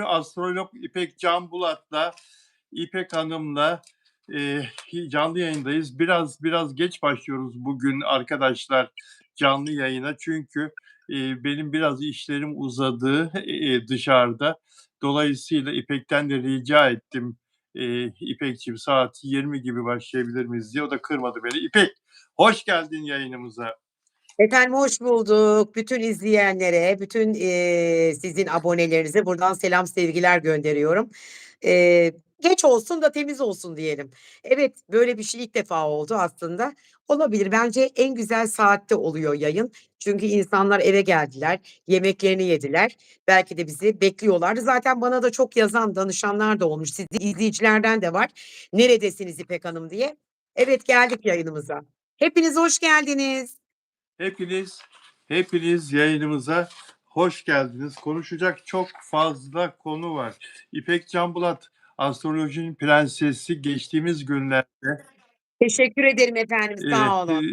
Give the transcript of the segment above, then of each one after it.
ünlü astrolog İpek Canbulat'la, İpek Hanım'la canlı yayındayız. Biraz geç başlıyoruz bugün arkadaşlar canlı yayına. Çünkü benim biraz işlerim uzadı dışarıda. Dolayısıyla İpek'ten de rica ettim. İpek'ciğim saat 20 gibi başlayabilir miyiz diye. O da kırmadı beni. İpek, hoş geldin yayınımıza. Efendim hoş bulduk. Bütün izleyenlere, bütün sizin abonelerinize buradan selam sevgiler gönderiyorum. Geç olsun da temiz olsun diyelim. Evet, böyle bir şey ilk defa oldu aslında. Olabilir. Bence en güzel saatte oluyor yayın. Çünkü insanlar eve geldiler, yemeklerini yediler. Belki de bizi bekliyorlardı. Zaten bana da çok yazan danışanlar da olmuş. Sizi izleyicilerden de var. Neredesiniz İpek Hanım diye. Evet, geldik yayınımıza. Hepiniz hoş geldiniz. Hepiniz yayınımıza hoş geldiniz. Konuşacak çok fazla konu var. İpek Canbulat, astrolojinin prensesi, geçtiğimiz günlerde Teşekkür ederim efendim, sağ olun.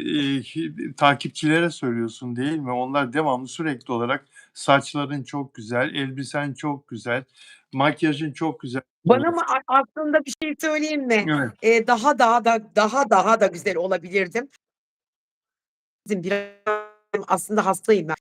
takipçilere söylüyorsun değil mi? Onlar devamlı sürekli olarak saçların çok güzel, elbisen çok güzel, makyajın çok güzel. Bana mı aslında bir şey söyleyeyim mi? Evet. Daha da güzel olabilirdim. Biraz aslında hastayım ben.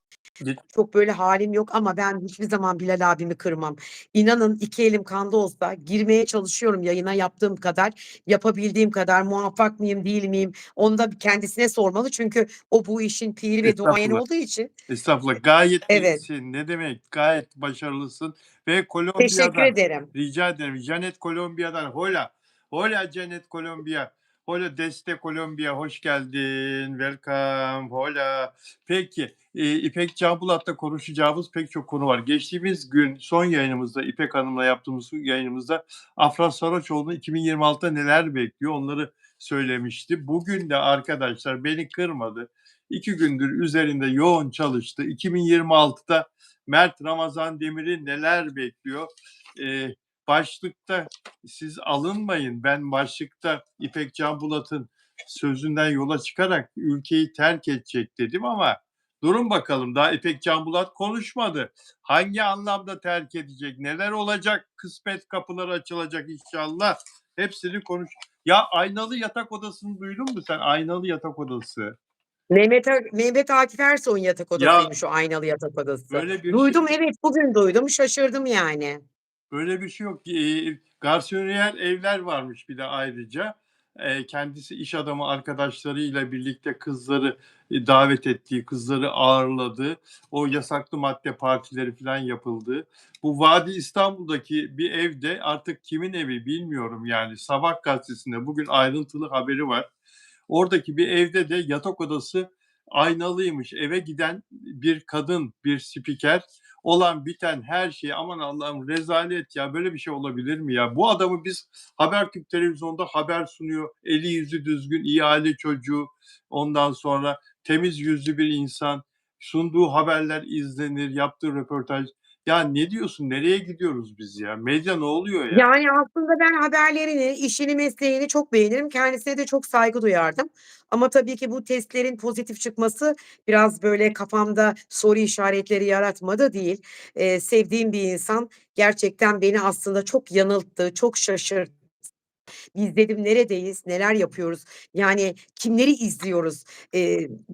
Çok böyle halim yok ama ben hiçbir zaman Bilal abimi kırmam. İnanın 2 elim kanda olsa girmeye çalışıyorum yayına yaptığım kadar, yapabildiğim kadar. Muvaffak mıyım, değil miyim? Onu da kendisine sormalı çünkü o bu işin piri ve duayeni Estağfurullah. olduğu için. Estağfurullah. Gayet Evet, iyisin. Ne demek? Gayet başarılısın. Ve teşekkür Kolombiya'dan ederim. rica ederim. Janet Kolombiya'dan. Hola. Hola Janet Kolombiya. Hola Deste Kolombiya. Hoş geldin. Welcome. Hola. Peki. İpek Canbulat'la konuşacağımız pek çok konu var. Geçtiğimiz gün son yayınımızda İpek Hanım'la yaptığımız yayınımızda Afra Saraçoğlu'nu 2026'da neler bekliyor onları söylemişti. Bugün de arkadaşlar beni kırmadı. 2 gündür üzerinde yoğun çalıştı. 2026'da Mert Ramazan Demir'i neler bekliyor? Başlıkta siz alınmayın. Ben başlıkta İpek Canbulat'ın sözünden yola çıkarak ülkeyi terk edecek dedim ama durun bakalım daha İpek Canbulat konuşmadı. Hangi anlamda terk edecek? Neler olacak? Kısmet kapıları açılacak inşallah. Hepsini konuş. Ya aynalı yatak odasını duydun mu sen? Aynalı yatak odası. Mehmet Akif Ersoy'un yatak Ya odasıymış o aynalı yatak odası. böyle bir şey Duydum, evet, bugün duydum, şaşırdım yani. böyle bir şey yok. Garsoniyer evler varmış bir de ayrıca. Kendisi iş adamı arkadaşlarıyla birlikte kızları davet ettiği, kızları ağırladığı, o yasaklı madde partileri falan yapıldığı. Bu Vadi İstanbul'daki bir evde artık kimin evi bilmiyorum yani. Sabah gazetesinde bugün ayrıntılı haberi var. Oradaki bir evde de yatak odası aynalıymış. Eve giden bir kadın, bir spiker olan biten her şeyi aman Allah'ım rezalet ya böyle bir şey olabilir mi ya? Bu adamı biz Habertürk televizyonda haber sunuyor. Eli yüzü düzgün, iyi aile çocuğu. Ondan sonra temiz yüzlü bir insan. Sunduğu haberler izlenir, yaptığı röportaj. Ya ne diyorsun? Nereye gidiyoruz biz ya? Medya ne oluyor ya? Yani aslında ben haberlerini, işini, mesleğini çok beğenirim. Kendisine de çok saygı duyardım. Ama tabii ki bu testlerin pozitif çıkması biraz böyle kafamda soru işaretleri yaratmadı değil. Sevdiğim bir insan gerçekten beni aslında çok yanılttı, çok şaşırttı. Biz dedim neredeyiz, neler yapıyoruz? Yani kimleri izliyoruz?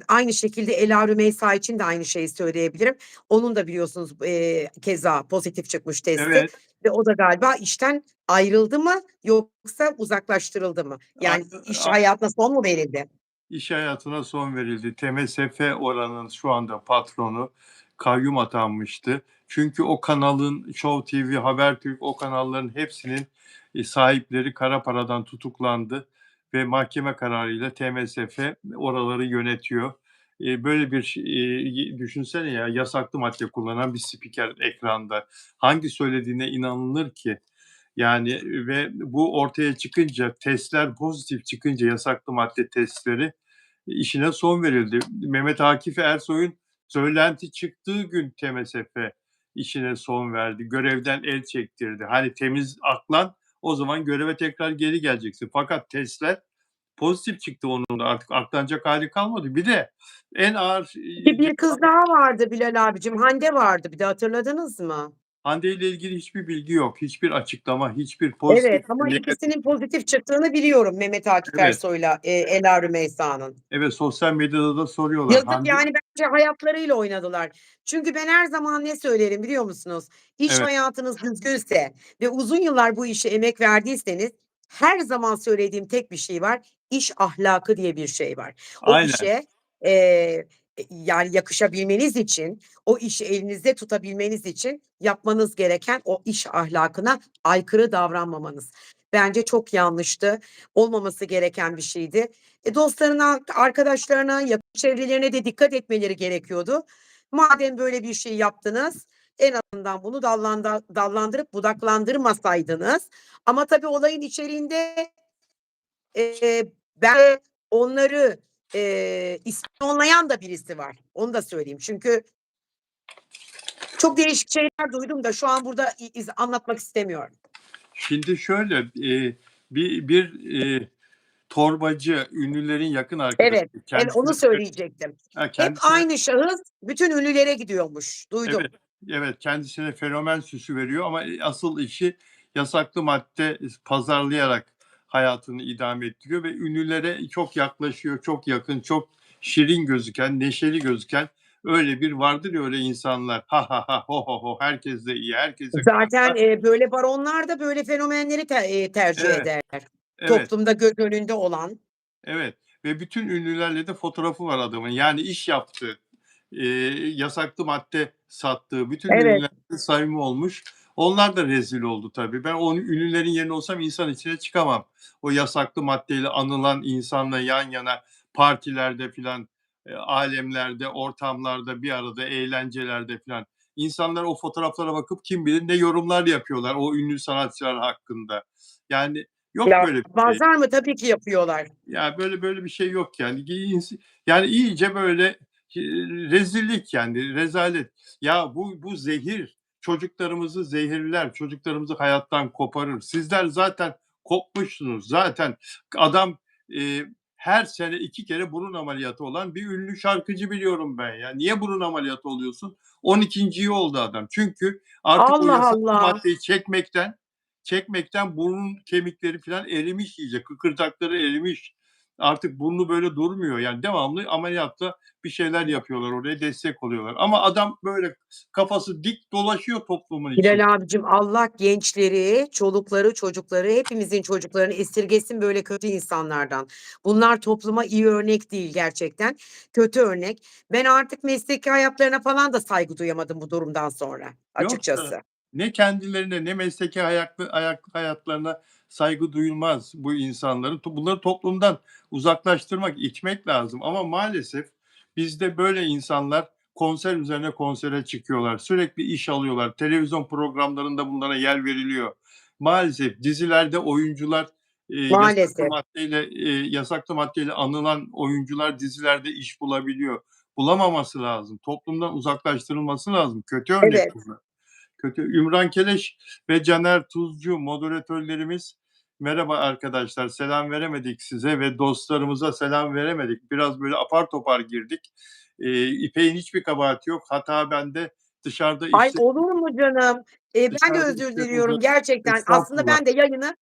Aynı şekilde Ela Rümeysa için de aynı şeyi söyleyebilirim. Onun da biliyorsunuz keza pozitif çıkmış testi Evet. ve o da galiba işten ayrıldı mı yoksa uzaklaştırıldı mı? Yani iş hayatına son mu verildi? İş hayatına son verildi. TMSF oranın şu anda patronu kayyum atanmıştı. Çünkü o kanalın Show TV, Habertürk o kanalların hepsinin sahipleri kara paradan tutuklandı ve mahkeme kararıyla TMSF oraları yönetiyor. Böyle bir düşünsene ya yasaklı madde kullanan bir spiker ekranda. Hangi söylediğine inanılır ki? Yani ve bu ortaya çıkınca testler pozitif çıkınca yasaklı madde testleri işine son verildi. Mehmet Akif Ersoy'un söylenti çıktığı gün TMSF işine son verdi. Görevden el çektirdi. Hani temiz aklan o zaman göreve tekrar geri geleceksin. Fakat testler pozitif çıktı onun da artık aklanacak hali kalmadı. Bir de en ağır Bir kız daha vardı Bilal abicim, Hande vardı bir de hatırladınız mı? Hande ile ilgili hiçbir bilgi yok. Hiçbir açıklama, hiçbir pozitif, Evet ama negatif. ikisinin pozitif çıktığını biliyorum Mehmet Akif Evet, Ersoy'la, Ela Rümeysa'nın. evet, sosyal medyada da soruyorlar. Yazık Hande. yani bence hayatlarıyla oynadılar. Çünkü ben her zaman ne söylerim biliyor musunuz? İş Evet, hayatınız düzgünse ve uzun yıllar bu işe emek verdiyseniz her zaman söylediğim tek bir şey var. İş ahlakı diye bir şey var. O aynen. işe, yani yakışabilmeniz için, o işi elinizde tutabilmeniz için yapmanız gereken o iş ahlakına aykırı davranmamanız. Bence çok yanlıştı. Olmaması gereken bir şeydi. Dostlarına, arkadaşlarına, yakın çevrelerine de dikkat etmeleri gerekiyordu. Madem böyle bir şey yaptınız, en azından bunu dallandırıp budaklandırmasaydınız. Ama tabii olayın içeriğinde, ben onları, ispiyonlayan da birisi var. Onu da söyleyeyim. Çünkü çok değişik şeyler duydum da şu an burada anlatmak istemiyorum. Şimdi şöyle, bir torbacı, ünlülerin yakın arkadaşı Evet, evet onu kendisine söyleyecektim. Hep kendisine aynı şahıs bütün ünlülere gidiyormuş. evet, Duydum. evet, kendisine fenomen süsü veriyor ama asıl işi yasaklı madde pazarlayarak hayatını idame ettiriyor ve ünlülere çok yaklaşıyor, çok yakın, çok şirin gözüken, neşeli gözüken öyle bir vardır ya öyle insanlar. Ha ha ha, ho ho ho, herkes de iyi, herkese Zaten, kanka. böyle baronlar da böyle fenomenleri tercih Evet, ederler. evet. Toplumda göz önünde olan. Evet ve bütün ünlülerle de fotoğrafı var adamın. Yani iş yaptığı, yasaklı madde sattığı bütün Evet, ünlülerle samimi olmuş. Onlar da rezil oldu tabii. Ben o ünlülerin yerinde olsam insan içine çıkamam. O yasaklı maddeyle anılan insanla yan yana partilerde filan, alemlerde, ortamlarda, bir arada eğlencelerde filan. İnsanlar o fotoğraflara bakıp kim bilir ne yorumlar yapıyorlar o ünlü sanatçılar hakkında. Yani yok böyle bir şey. yapmazlar mı? Tabii ki yapıyorlar. Ya, böyle bir şey yok yani. Yani iyice böyle, rezillik yani, rezalet. Ya, bu zehir, çocuklarımızı zehirler, çocuklarımızı hayattan koparır. Sizler zaten kopmuşsunuz. Zaten adam, her sene 2 kere burun ameliyatı olan bir ünlü şarkıcı biliyorum ben ya. Niye burun ameliyatı oluyorsun? 12'nciyi oldu adam. Çünkü artık o Allah yasaklı Allah! maddeyi çekmekten burun kemikleri falan erimiş iyice, kıkırdakları erimiş. Artık burnu böyle durmuyor. Yani devamlı ameliyatla bir şeyler yapıyorlar oraya, destek oluyorlar. Ama adam böyle kafası dik dolaşıyor toplumun içinde. Bilal abicim, Allah gençleri, çolukları, çocukları, hepimizin çocuklarını esirgesin böyle kötü insanlardan. Bunlar topluma iyi örnek değil gerçekten. Kötü örnek. Ben artık mesleki hayatlarına falan da saygı duyamadım bu durumdan sonra Yoksa açıkçası. ne kendilerine ne mesleki hayatlarına saygı duyulmaz bu insanların. Bunları toplumdan uzaklaştırmak, itmek lazım ama maalesef bizde böyle insanlar konser üzerine konsere çıkıyorlar. Sürekli iş alıyorlar. Televizyon programlarında bunlara yer veriliyor. Maalesef dizilerde oyuncular, Maalesef. yasaklı maddeyle anılan oyuncular dizilerde iş bulabiliyor. Bulamaması lazım. Toplumdan uzaklaştırılması lazım. Kötü örnek Evet. bunlar. Kötü. Ümran Keleş ve Caner Tuzcu moderatörlerimiz. Merhaba arkadaşlar, selam veremedik size ve dostlarımıza selam veremedik. Biraz böyle apar topar girdik. İpek'in hiçbir kabahati yok. Hata bende. Dışarıda Ay, işte olur mu canım? Ben de dışarıda özür işletiyordu. diliyorum gerçekten. Aslında Estağfurullah. ben de yayını,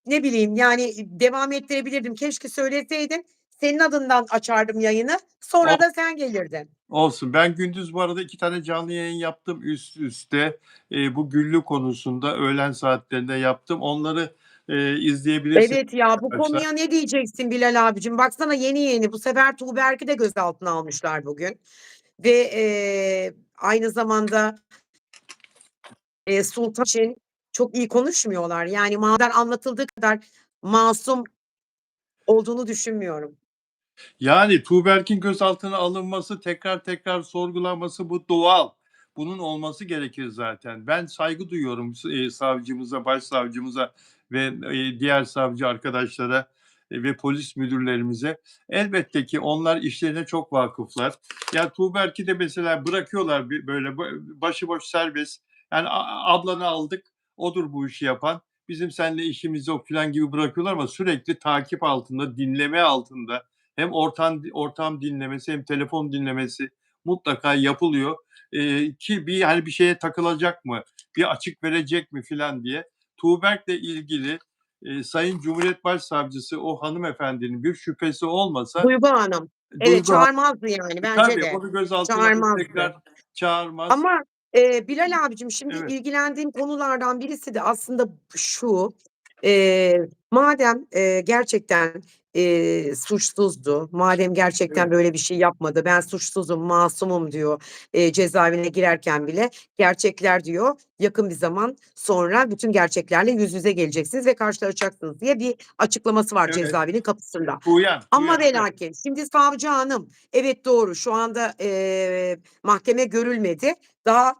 ne bileyim, yani, devam ettirebilirdim. Keşke söyleseydin. Senin adından açardım yayını. O Sonra da sen gelirdin. olsun. Ben gündüz bu arada 2 tane canlı yayın yaptım üst üste. Bu Güllü konusunda öğlen saatlerinde yaptım. Onları, izleyebilirsiniz Evet ya, bu arkadaşlar. konuya ne diyeceksin Bilal abicim? Baksana yeni yeni bu sefer Tuğberk'i de gözaltına almışlar bugün ve, aynı zamanda, Sultan için çok iyi konuşmuyorlar. Yani anlatıldığı kadar masum olduğunu düşünmüyorum. Yani Tuğberk'in gözaltına alınması, tekrar tekrar sorgulanması bu doğal. Bunun olması gerekir zaten. Ben saygı duyuyorum savcımıza, başsavcımıza ve, diğer savcı arkadaşlara, ve polis müdürlerimize. Elbette ki onlar işlerine çok vakıflar. Ya Tuğberk'i de mesela bırakıyorlar böyle başıboş serbest. Yani ablanı aldık, odur bu işi yapan. Bizim seninle işimiz yok filan gibi bırakıyorlar ama sürekli takip altında, dinleme altında hem ortam dinlemesi hem telefon dinlemesi mutlaka yapılıyor. Ki hani bir şeye takılacak mı, bir açık verecek mi filan diye. Tuğberk'le ilgili Sayın Cumhuriyet Başsavcısı o hanımefendinin bir şüphesi olmasa Duygu Hanım. Evet, Duygu çağırmazdı yani bence tabii de. onu gözaltına Çağırmazdı. tekrar çağırmaz. Ama, Bilal abicim şimdi Evet, ilgilendiğim konulardan birisi de aslında şu, madem, gerçekten, suçsuzdu, madem gerçekten evet, böyle bir şey yapmadı, ben suçsuzum, masumum diyor, cezaevine girerken bile, gerçekler diyor, yakın bir zaman sonra bütün gerçeklerle yüz yüze geleceksiniz ve karşılaşacaksınız diye bir açıklaması var evet. cezaevinin kapısında. Ama Tuğyan, ve evet, lakin şimdi savcı hanım, evet doğru şu anda, mahkeme görülmedi. Daha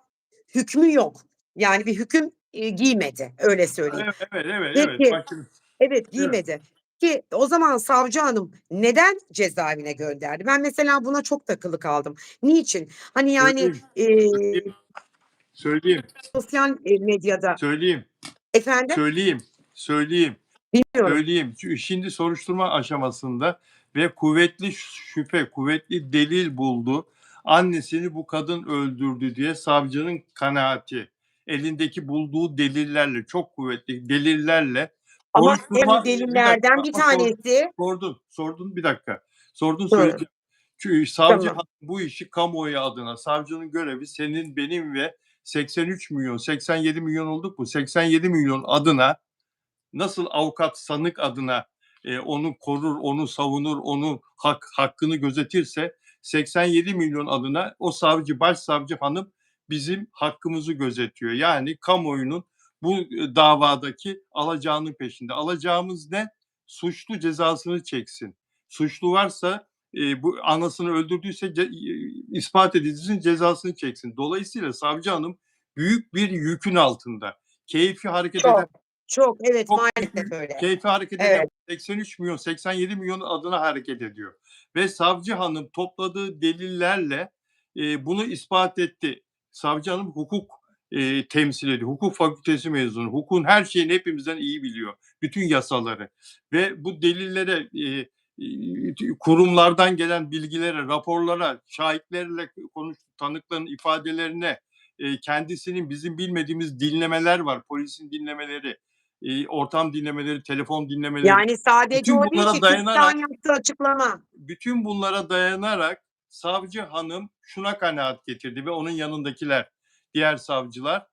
hükmü yok. Yani bir hüküm, giymedi, öyle söyleyeyim. evet, evet, evet, evet. Peki, Bakın, evet evet, giymedi. Ki o zaman savcı hanım neden cezaevine gönderdi? Ben mesela buna çok takılı kaldım. Niçin? Hani yani, söyleyeyim, söyleyeyim, sosyal, medyada söyleyeyim, efendim? söyleyeyim, söyleyeyim. Dinliyorum. Söyleyeyim. Şimdi soruşturma aşamasında ve kuvvetli şüphe, kuvvetli delil buldu. Annesini bu kadın öldürdü diye savcının kanaati. Elindeki bulduğu delillerle, çok kuvvetli delillerle Ama en soruşturma bir dakika delillerden bir ama tanesi sordun bir dakika. Sordun Hıı, söyleyeceğim. Çünkü savcı tamam. bu işi kamuoyu adına, savcının görevi senin, benim ve 83 milyon, 87 milyon olduk mu? 87 milyon adına nasıl avukat sanık adına onu korur, onu savunur, onu hakkını gözetirse 87 milyon adına o savcı, başsavcı hanım bizim hakkımızı gözetiyor. Yani kamuoyunun bu davadaki alacağının peşinde. Alacağımız ne? Suçlu cezasını çeksin. Suçlu varsa bu anasını öldürdüyse ispat edilsin, cezasını çeksin. Dolayısıyla savcı hanım büyük bir yükün altında. Keyfi hareket eden Çok, çok evet çok büyük maalesef öyle. keyfi hareket eden Evet. 83 milyon, 87 milyon adına hareket ediyor. Ve savcı hanım topladığı delillerle bunu ispat etti. Savcı hanım hukuk temsil ediyor. Hukuk fakültesi mezunu. Hukukun her şeyini hepimizden iyi biliyor. Bütün yasaları. Ve bu delillere kurumlardan gelen bilgilere, raporlara, şahitlerle konuş, tanıkların ifadelerine, kendisinin bizim bilmediğimiz dinlemeler var. Polisin dinlemeleri, ortam dinlemeleri, telefon dinlemeleri. Yani sadece Bütün o değil bunlara ki dayanarak TÜBİTAK'ın yaptığı açıklama. bütün bunlara dayanarak savcı hanım şuna kanaat getirdi ve onun yanındakiler, diğer savcılar,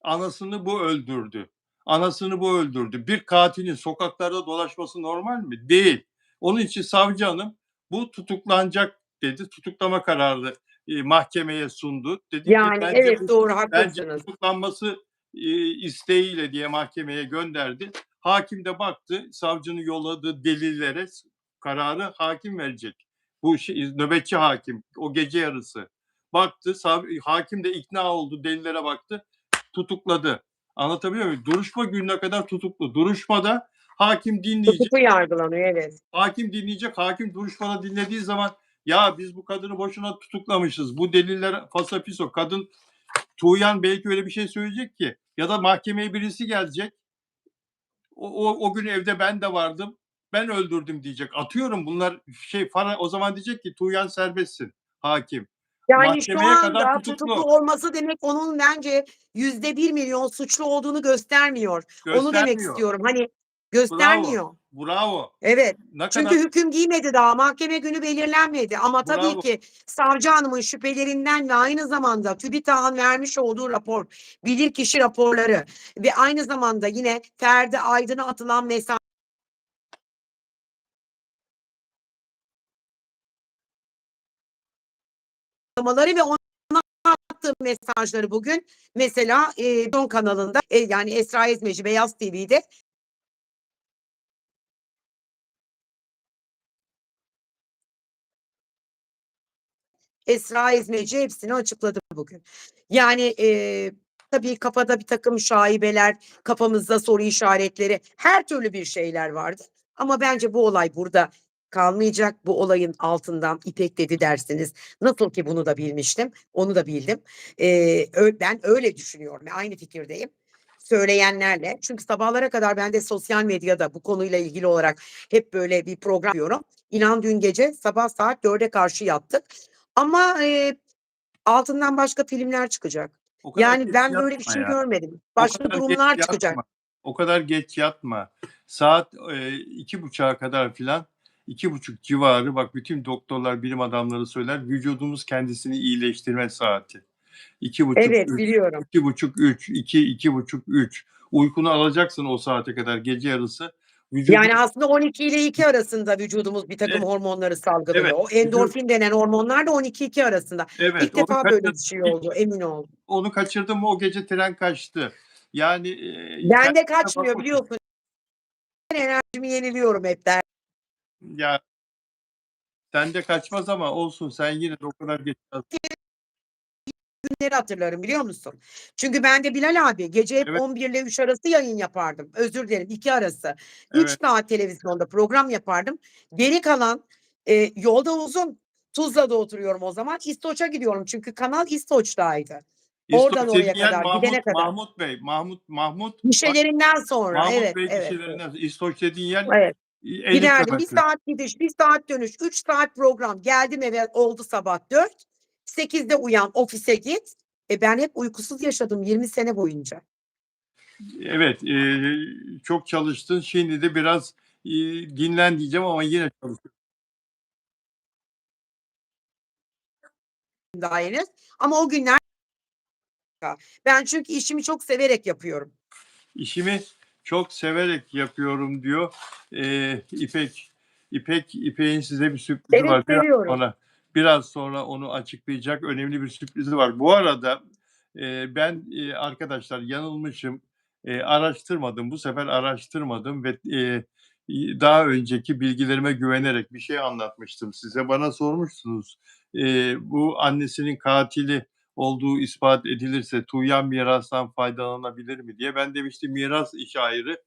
anasını bu öldürdü. Anasını bu öldürdü. Bir katilin sokaklarda dolaşması normal mi? Değil. Onun için savcı hanım bu tutuklanacak dedi. Tutuklama kararı mahkemeye sundu. Dedi ki Yani bence evet bu doğru bence haklısınız. tutuklanması isteğiyle diye mahkemeye gönderdi. Hakim de baktı savcının yolladığı delillere kararı hakim verecek. Bu nöbetçi hakim o gece yarısı. Baktı hakim de ikna oldu delillere baktı tutukladı. Anlatabiliyor muyum? Duruşma gününe kadar tutuklu. Duruşmada hakim dinleyecek. Tutuklu yargılanıyor evet. Hakim dinleyecek. Hakim duruşmada dinlediği zaman ya biz bu kadını boşuna tutuklamışız. Bu deliller fasafiso. Kadın Tuğyan belki öyle bir şey söyleyecek ki ya da mahkemeye birisi gelecek. O gün evde ben de vardım. Ben öldürdüm diyecek. Atıyorum bunlar o zaman diyecek ki Tuğyan serbestsin hakim. Yani şu Mahkemeye kadar anda tutuklu tutuklu. olması demek onun bence %1.000.000 suçlu olduğunu göstermiyor. Onu demek Göstermiyor. istiyorum. Hani Bravo. göstermiyor. Bravo. Evet. Ne Çünkü kadar hüküm giymedi daha. Mahkeme günü belirlenmedi ama tabii bravo. ki savcı hanımın şüphelerinden ve aynı zamanda TÜBİTAK'ın vermiş olduğu rapor, bilirkişi raporları ve aynı zamanda yine Ferdi Aydın'a atılan mesajlamaları ve ona attığı mesajları bugün mesela, Don kanalında, yani Esra Ezmeci Beyaz TV'de Esra Ezmeci hepsini açıkladı bugün. Yani, tabii kafada birtakım şaibeler, kafamızda soru işaretleri, her türlü bir şeyler vardı ama bence bu olay burada kalmayacak. Bu olayın altından ipekledi dersiniz. Nasıl ki bunu da bilmiştim, onu da bildim. Ben öyle düşünüyorum ve aynı fikirdeyim söyleyenlerle. Çünkü sabahlara kadar ben de sosyal medyada bu konuyla ilgili olarak hep böyle bir program yapıyorum. İnan dün gece sabah saat 4'e karşı yattık. Ama, Altından başka filmler çıkacak. O kadar Yani geç ben böyle bir yatma şey ya. görmedim. O Başka kadar geç durumlar çıkacak. yatma. O kadar geç yatma. Saat 2.30'a kadar filan, 2.30 civarı, bak bütün doktorlar, bilim adamları söyler, vücudumuz kendisini iyileştirme saati. 2.30, Evet, 3, biliyorum. 2.30, 3, 2, 2.30, 3. Uykunu alacaksın o saate kadar, gece yarısı. Vücudun Yani aslında 12 ile 2 arasında vücudumuz birtakım e hormonları salgılıyor. evet, O endorfin denen hormonlar da 12-2 arasında. evet, İlk defa böyle bir şey oldu, emin ol. onu kaçırdım mı o gece tren kaçtı. Yani, Bende kendine kaçmıyor bakma. biliyorsun. Ben enerjimi yeniliyorum hep der. Ya sende kaçmaz ama olsun, sen yine de o kadar geç yat. Günleri hatırlarım biliyor musun? Çünkü ben de Bilal abi gece hep Evet, 11 ile 3 arası yayın yapardım. Özür dilerim 2 arası. 3 evet. saat televizyonda program yapardım. Geri kalan yolda uzun. Tuzla'da oturuyorum o zaman. İstoç'a gidiyorum çünkü kanal İstoç'taydı. Oradan İstoç oraya dediğin yer kadar gidene kadar. Mahmut Bey. Mahmut bak, Gişelerinden sonra Mahmut evet, Bey evet, evet. gişelerinden. İstoç dediğin yer Evet. 50 Giderdim. 1 kilometre. saat gidiş, 1 saat dönüş, 3 saat program. Geldim eve oldu sabah 4. 8'de uyan, ofise git. Ben hep uykusuz yaşadım 20 sene boyunca. Evet, çok çalıştın. Şimdi de biraz, dinlen diyeceğim ama yine çalışıyorsun. Daha henüz. Ama o günler ben çünkü işimi çok severek yapıyorum. İşimi çok severek yapıyorum diyor. İpek. İpek'in size bir sürprizi Evet, var. seviyorum. Biraz sonra onu açıklayacak önemli bir sürprizi var. Bu arada, ben, arkadaşlar yanılmışım. Araştırmadım. Bu sefer araştırmadım ve, daha önceki bilgilerime güvenerek bir şey anlatmıştım size. Bana sormuştunuz, bu annesinin katili olduğu ispat edilirse Tuğyan mirastan faydalanabilir mi diye. Ben demiştim miras işi ayrı,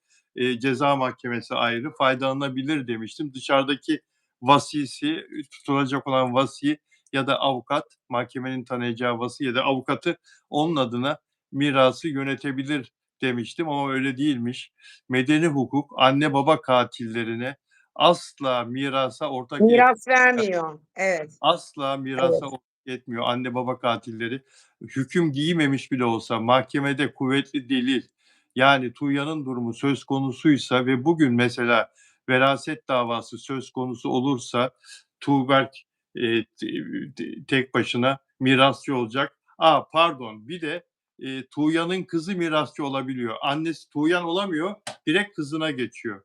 ceza mahkemesi ayrı, faydalanabilir demiştim. Dışarıdaki vasisi, tutulacak olan vasi ya da avukat, mahkemenin tanıyacağı vasi ya da avukatı onun adına mirası yönetebilir demiştim ama öyle değilmiş. Medeni hukuk anne baba katillerine asla mirasa ortak Miras vermiyor. Evet, asla mirasa evet. ortak etmiyor anne baba katilleri. Hüküm giymemiş bile olsa mahkemede kuvvetli delil, yani Tuğya'nın durumu söz konusuysa ve bugün mesela veraset davası söz konusu olursa Tuğberk, tek başına mirasçı olacak. Pardon, bir de, Tuğya'nın kızı mirasçı olabiliyor. Annesi Tuğyan olamıyor, direkt kızına geçiyor.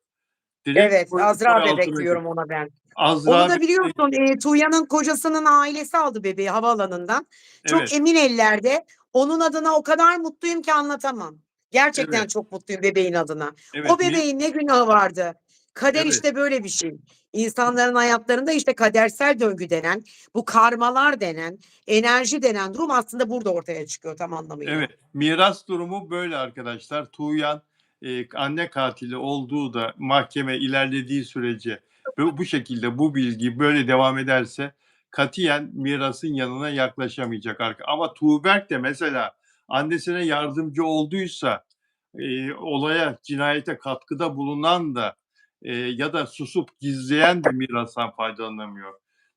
Direkt Evet, soy Azra bebek altına geçiyor. diyorum ona ben. Onu Azra da Bey. biliyorsun, Tuğya'nın kocasının ailesi aldı bebeği havaalanından. Çok Evet, emin ellerde. Onun adına o kadar mutluyum ki anlatamam. Gerçekten evet, çok mutluyum bebeğin adına. O evet, bebeğin ne günahı vardı? Kader evet. işte böyle bir şey. İnsanların hayatlarında işte kadersel döngü denen, bu karmalar denen, enerji denen durum aslında burada ortaya çıkıyor tam anlamıyla. Evet, miras durumu böyle arkadaşlar. Tuğyan, anne katili olduğu da mahkeme ilerlediği sürece bu şekilde bu bilgi böyle devam ederse katiyen mirasın yanına yaklaşamayacak ama Tuğberk de mesela annesine yardımcı olduysa, olaya, cinayete katkıda bulunan da, ya da susup gizleyen de mirastan faydalanamıyor.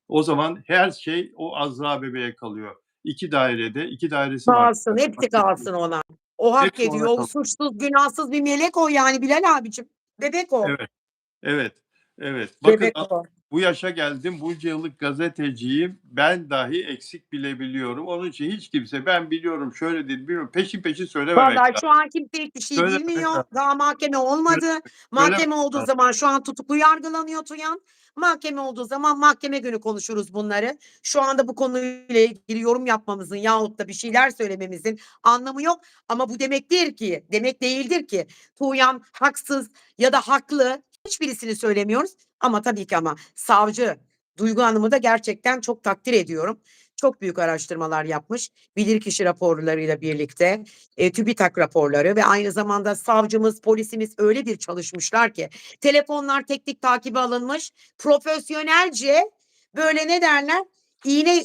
O zaman her şey o Azra bebeğe kalıyor. 2 dairesi var. Kalsın, hepsi kalsın ona. O hak Hepsi ona ediyor. O kalıyor. suçsuz, günahsız bir melek o yani Bilal abicim. Bebek o. Evet, evet, evet. Bakın Bebek o. bu yaşa geldim, bunca yıllık gazeteciyim. Ben dahi eksik bilebiliyorum. Onun için hiç kimse ben biliyorum, şöyle değil, bilmiyorum. Peşin peşin söylememek Vallahi lazım. şu an kimse hiçbir şey Söylememek bilmiyor. lazım. Daha mahkeme olmadı. Mahkeme Söylememek olduğu lazım. zaman şu an tutuklu yargılanıyor Tuyan. Mahkeme olduğu zaman mahkeme günü konuşuruz bunları. Şu anda bu konuyla ilgili yorum yapmamızın yahut da bir şeyler söylememizin anlamı yok. Ama bu demek değildir ki Tuğyan haksız ya da haklı. Hiçbirisini söylemiyoruz. Ama tabii ki ama savcı Duygu Hanım'ı da gerçekten çok takdir ediyorum. Çok büyük araştırmalar yapmış. Bilirkişi raporlarıyla birlikte. TÜBİTAK raporları ve aynı zamanda savcımız, polisimiz öyle bir çalışmışlar ki telefonlar teknik takibe alınmış. Profesyonelce böyle ne derler? İğne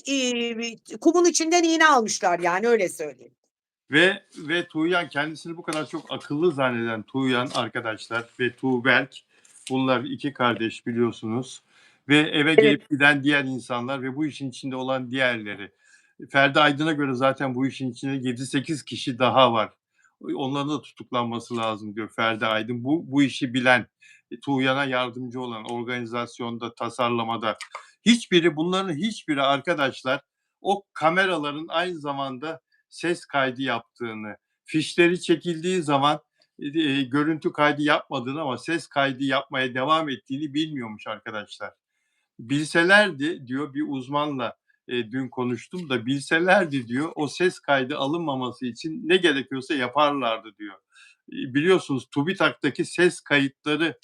kumun içinden iğne almışlar yani öyle söyleyeyim. Ve Tuğyan kendisini bu kadar çok akıllı zanneden Tuğyan arkadaşlar ve Tuğberk, bunlar 2 kardeş biliyorsunuz ve eve Evet. gelip giden diğer insanlar ve bu işin içinde olan diğerleri. Ferdi Aydın'a göre zaten bu işin içinde 7-8 kişi daha var. Onların da tutuklanması lazım diyor Ferdi Aydın. Bu işi bilen, Tuğyan'a yardımcı olan, organizasyonda, tasarlamada. Bunların hiçbiri arkadaşlar o kameraların aynı zamanda ses kaydı yaptığını, fişleri çekildiği zaman görüntü kaydı yapmadığını ama ses kaydı yapmaya devam ettiğini bilmiyormuş arkadaşlar. Bilselerdi diyor bir uzmanla dün konuştum da bilselerdi diyor o ses kaydı alınmaması için ne gerekiyorsa yaparlardı diyor. Biliyorsunuz TÜBİTAK'taki ses kayıtları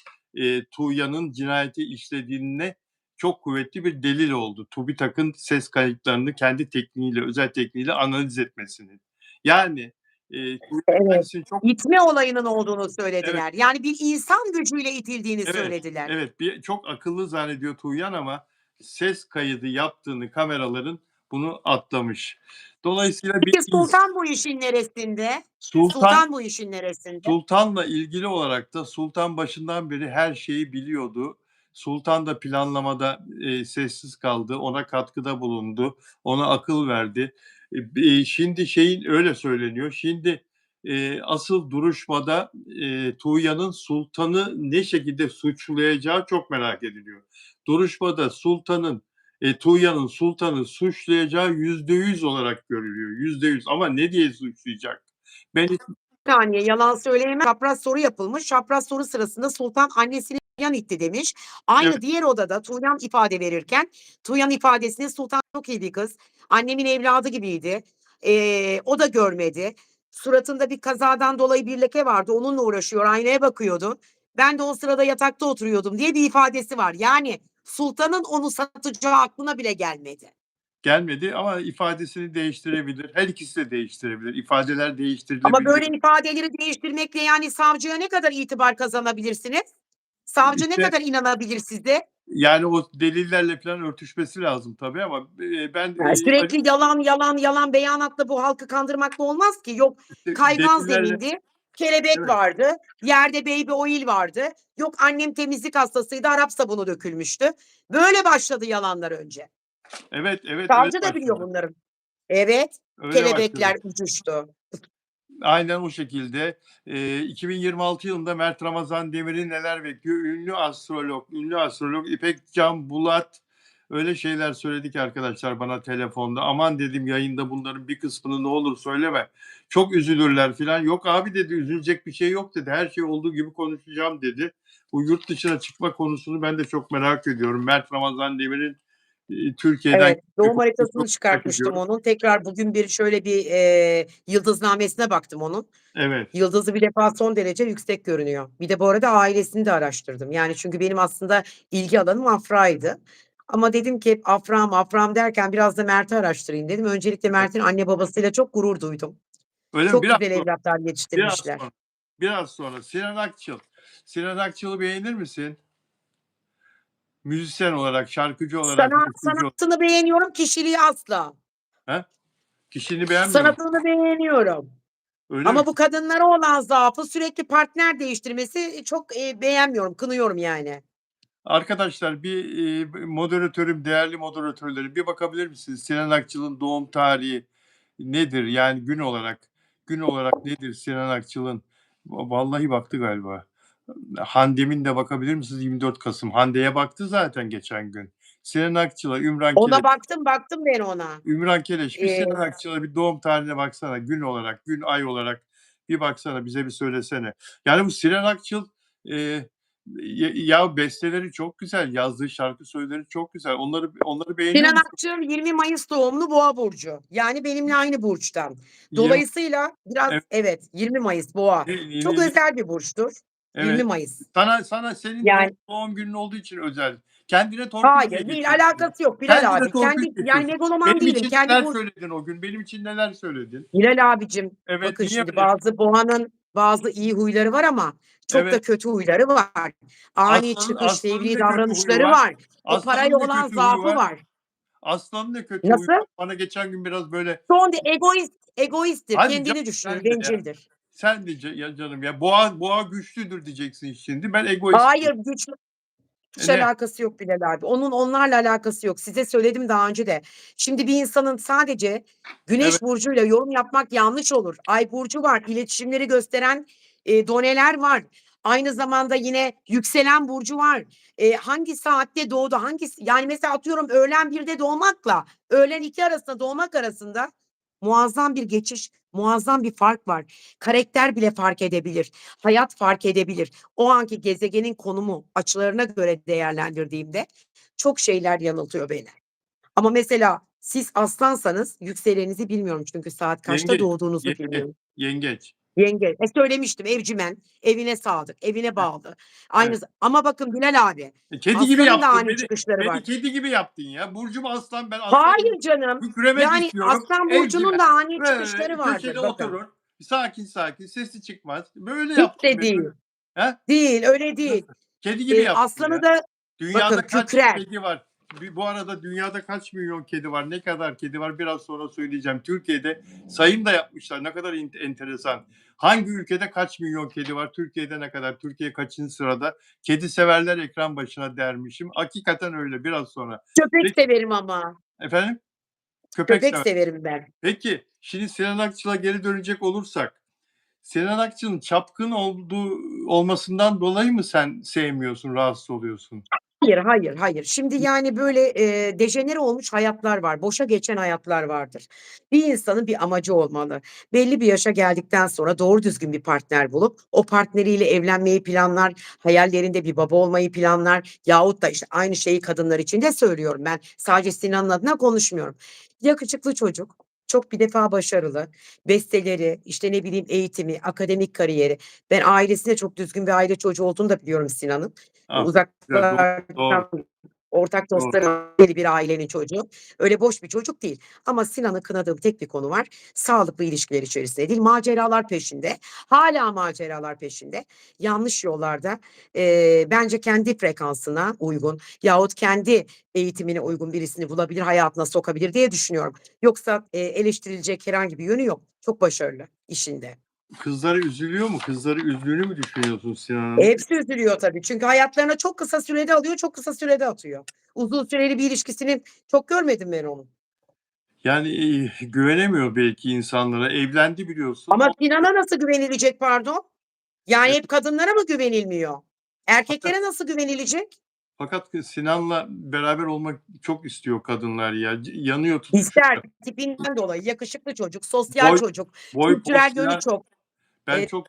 Tuğya'nın cinayeti işlediğine çok kuvvetli bir delil oldu. TÜBİTAK'ın ses kayıtlarını kendi tekniğiyle, özel tekniğiyle analiz etmesinin. Yani Tuğya Evet. kendisini çok İtme olayının olduğunu evet. söylediler. Yani bir insan gücüyle itildiğini Evet, söylediler. evet. Çok akıllı zannediyor Tuğyan ama ses kaydı yaptığını kameraların bunu atlamış. Dolayısıyla bir Peki Sultan bu işin neresinde? Sultan Sultan bu işin neresinde? Sultan'la ilgili olarak da Sultan başından beri her şeyi biliyordu. Sultan da planlamada, sessiz kaldı, ona katkıda bulundu, ona akıl verdi. Şimdi öyle söyleniyor, şimdi, asıl duruşmada, Tuğya'nın Sultan'ı ne şekilde suçlayacağı çok merak ediliyor. Duruşmada Tuğya'nın Sultan'ı suçlayacağı %100 olarak görülüyor, %100 ama ne diye suçlayacak? Ben Saniye, yalan söyleyemem. Çapraz soru yapılmış. Çapraz soru sırasında Sultan annesini yan itti demiş. Evet. Aynı diğer odada Tuğyan ifade verirken Tuğyan ifadesinde Sultan çok iyi bir kız. Annemin evladı gibiydi. O da görmedi. Suratında bir kazadan dolayı bir leke vardı. Onunla uğraşıyor. Aynaya bakıyordu. Ben de o sırada yatakta oturuyordum diye bir ifadesi var. Yani Sultan'ın onu satacağı aklına bile gelmedi. Gelmedi ama ifadesini değiştirebilir. Her ikisi de değiştirebilir. İfadeler Ama değiştirilebilir. böyle ifadeleri değiştirmekle yani savcıya ne kadar itibar kazanabilirsiniz? Savcı ne İşte, kadar inanabilir size? yani o delillerle falan örtüşmesi lazım tabii ama, ben, Sürekli yalan, yalan, yalan beyanatla bu halkı kandırmakla olmaz ki. Yok kaygan delillerle zemindi, kelebek evet, vardı, yerde baby oil vardı. Yok annem temizlik hastasıydı, Arap sabunu dökülmüştü. Böyle başladı yalanlar önce. evet, evet, öyle Savcı da biliyor başladı. bunları. Evet, Öyle başladı. kelebekler uçuştu. Aynen o şekilde. 2026 yılında Mert Ramazan Demir'i neler bekliyor? Ünlü astrolog İpek Can Bulat öyle şeyler söyledi ki arkadaşlar bana telefonda. Aman dedim yayında bunların bir kısmını ne olur söyleme. Çok üzülürler filan. Yok abi dedi üzülecek bir şey yok dedi. Her şey olduğu gibi konuşacağım dedi. Bu yurt dışına çıkma konusunu ben de çok merak ediyorum. Mert Ramazan Demir'in Türkiye'den Evet, gitme doğum konusunu haritasını çok merak çıkartmıştım ediyorum. onun. Tekrar bugün bir şöyle bir, yıldıznamesine baktım onun. Evet. Yıldızı bir defa son derece yüksek görünüyor. Bir de bu arada ailesini de araştırdım. Yani çünkü benim aslında ilgi alanım Afra'ydı. Ama dedim ki hep Afra, Afram derken biraz da Mert'i araştırayım dedim. Öncelikle Evet. Mert'in anne babasıyla çok gurur duydum. Öyle mi? Çok güzel evlatlar Biraz yetiştirmişler. sonra. Biraz sonra. Sinan Akçıl. Sinan Akçıl'ı beğenir misin? Müzisyen olarak, şarkıcı olarak, besteci olarak. Sanatını beğeniyorum, kişiliği asla. He? Kişiliğini beğenmiyor musun? Sanatını beğeniyorum. Öyle mi? Ama bu kadınlara olan zaafı sürekli partner değiştirmesi çok, beğenmiyorum, kınıyorum yani. Arkadaşlar bir, moderatörüm, değerli moderatörlerim bir bakabilir misiniz? Sinan Akçıl'ın doğum tarihi nedir? Yani gün olarak nedir Sinan Akçıl'ın? Vallahi baktı galiba. Handemin de bakabilir misiniz? 24 Kasım. Hande'ye baktı zaten geçen gün. Sinan Akçıl'a Ona baktım, baktım ben ona. Ümran Keleş, bir Eee, Sinan Akçıl'a bir doğum tarihine baksana. Gün olarak, gün, ay olarak bir baksana, bize bir söylesene. Yani bu Sinan Akçıl, ya besteleri çok güzel, yazdığı şarkı sözleri çok güzel. Onları beğeniyor Sinan musun? Akçıl 20 Mayıs doğumlu Boğa burcu. Yani benimle aynı burçtan. 20 Dolayısıyla biraz evet, evet 20 Mayıs Boğa. ne Çok ne ne özel bir burçtur. 20 evet. Mayıs. Sana senin Yani doğum günün olduğu için özel. Kendine torpil hayır niye değil geçiyorsun? alakası yok Bilal Kendine abi. torpil Kendi yani geçiyorsun. megaloman Benim değilim. için Kendi neler burç söyledin o gün? Benim için neler söyledin? Bilal abicim Evet, bakın niye şimdi öyle bazı Boğa'nın bazı iyi huyları var ama çok da evet. kötü huyları var. Ani çıkış, Aslanın fevri ne kötü huyu davranışları var? var. O paraya Aslanın ne olan kötü huyu zaafı var? var. Aslanın ne kötü huyu Nasıl? var? Bana geçen gün biraz böyle Son egoisttir. hadi canım Kendini düşünür, sen de ya. bencildir. Sen de ya canım ya boğa güçlüdür diyeceksin şimdi. Ben egoist Hayır diyeyim. güçlü Hiç Ne? alakası yok Bilal abi. Onun onlarla alakası yok. Size söyledim daha önce de. Şimdi bir insanın sadece Evet. güneş burcuyla yorum yapmak yanlış olur. Ay burcu var, iletişimleri gösteren, doneler var. Aynı zamanda yine yükselen burcu var. Hangi saatte doğdu, hangisi yani mesela atıyorum öğlen 1'de doğmakla öğlen 2 arasında doğmak arasında muazzam bir geçiş, muazzam bir fark var. Karakter bile fark edebilir, hayat fark edebilir. O anki gezegenin konumu, açılarına göre değerlendirdiğimde çok şeyler yanıltıyor beni. Ama mesela siz Aslansanız yükseleninizi bilmiyorum çünkü saat kaçta Yengeç. doğduğunuzu Yengeç. bilmiyorum. Yengeç. Yenge. Söylemiştim evcimen, evine sadık, evine bağlı. Aynı Evet. z ama bakın Bilal abi, Kedi gibi Aslan'ın da yaptın ani beni. çıkışları Beni var. kedi gibi yaptın ya. Burcum aslan, ben aslanım. Hayır canım. Kükremek Yani istiyorum. Aslan burcunun Evcimen. da ani çıkışları Böyle köşede vardır bakın. oturur. Sakin sakin. Sesi çıkmaz. Böyle Hiç yaptın de beni. değil. Böyle. He? Değil, öyle değil. Nasıl? Kedi gibi yaptın Aslan'ı ya. da bakın Dünyada kaç kükrer. kedi var? Bu arada dünyada kaç milyon kedi var? Ne kadar kedi var? Biraz sonra söyleyeceğim. Türkiye'de sayım da yapmışlar. Ne kadar enteresan. Hangi ülkede kaç milyon kedi var? Türkiye'de ne kadar? Türkiye kaçıncı sırada? Kedi severler ekran başına dermişim. Hakikaten öyle. Biraz sonra. Köpek Peki, severim ama. efendim? Köpek Köpek sever. severim ben. Peki, şimdi Sinan Akçıl'a geri dönecek olursak, Sinan Akçıl'ın çapkın olmasından dolayı mı sen sevmiyorsun, rahatsız oluyorsun? Hayır, hayır, hayır. Şimdi, yani, böyle, dejenere olmuş hayatlar var. Boşa geçen hayatlar vardır. Bir insanın bir amacı olmalı. Belli bir yaşa geldikten sonra doğru düzgün bir partner bulup o partneriyle evlenmeyi planlar, hayallerinde bir baba olmayı planlar yahut da, işte, aynı şeyi kadınlar için de söylüyorum ben. Sadece Sinan'ın adına konuşmuyorum. Yakışıklı çocuk, çok bir defa başarılı, besteleri, işte, ne bileyim, eğitimi, akademik kariyeri. Ben ailesinde çok düzgün bir aile çocuğu olduğunu da biliyorum Sinan'ın. Ah, güzel, doğru, doğru, Uzaklardan ortak doğru. dostları bir ailenin çocuğu. Öyle boş bir çocuk değil. Ama Sinan'ı kınadığım tek bir konu var. Sağlıklı ilişkiler içerisinde değil, maceralar peşinde. Hâlâ maceralar peşinde. Yanlış yollarda, bence kendi frekansına uygun yahut kendi eğitimine uygun birisini bulabilir, hayatına sokabilir diye düşünüyorum. Yoksa, eleştirilecek herhangi bir yönü yok. Çok başarılı işinde. Kızları üzülüyor mu? Kızları üzdüğünü mü düşünüyorsun Sinan'ın? Hepsi üzülüyor tabii. Çünkü hayatlarına çok kısa sürede alıyor, çok kısa sürede atıyor. Uzun süreli bir ilişkisini çok görmedim ben onun. Yani, güvenemiyor belki insanlara. Evlendi biliyorsun. Ama Sinan'a nasıl güvenilecek pardon? Yani E, hep kadınlara mı güvenilmiyor? fakat Erkeklere nasıl güvenilecek? fakat Sinan'la beraber olmak çok istiyor kadınlar ya. Yanıyor, İster, tutuşuyor. tipinden dolayı yakışıklı çocuk, sosyal Boy çocuk, boy kültürel poz yönü filan. çok. Ben Eee, çok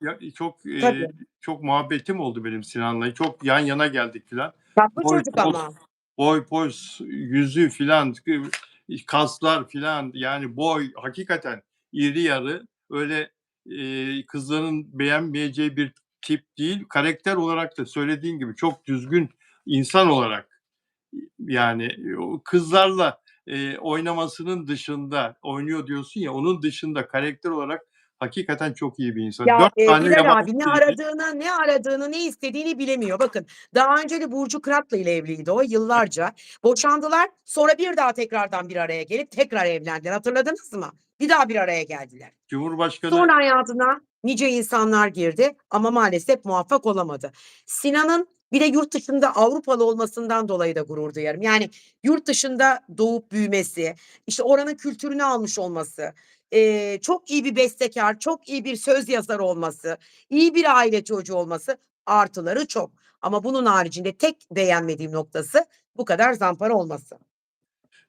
tabii. çok muhabbetim oldu benim Sinan'la. Çok yan yana geldik filan. Tatlı Boy, çocuk poz, ama. boy, poz, yüzü filan, kaslar filan, yani boy hakikaten iri yarı, öyle, kızların beğenmeyeceği bir tip değil. Karakter olarak da söylediğin gibi çok düzgün insan olarak, yani, o kızlarla, oynamasının dışında, oynuyor diyorsun ya, onun dışında karakter olarak hakikaten çok iyi bir insan. Ya, 4 tane Bilal yabancı abi dilli. ne istediğini bilemiyor. Bakın, daha önce de Burcu Kırat'la ile evliydi o yıllarca. Boşandılar, sonra bir daha tekrardan bir araya gelip tekrar evlendiler. Hatırladınız mı? Bir daha bir araya geldiler. Cumhurbaşkanı. Sonra hayatına nice insanlar girdi ama maalesef muvaffak olamadı. Sinan'ın bir de yurt dışında Avrupalı olmasından dolayı da gurur duyarım. Yani yurt dışında doğup büyümesi, işte oranın kültürünü almış olması, çok iyi bir bestekâr, çok iyi bir söz yazarı olması, iyi bir aile çocuğu olması artıları çok. Ama bunun haricinde tek beğenmediğim noktası bu kadar zampara olması.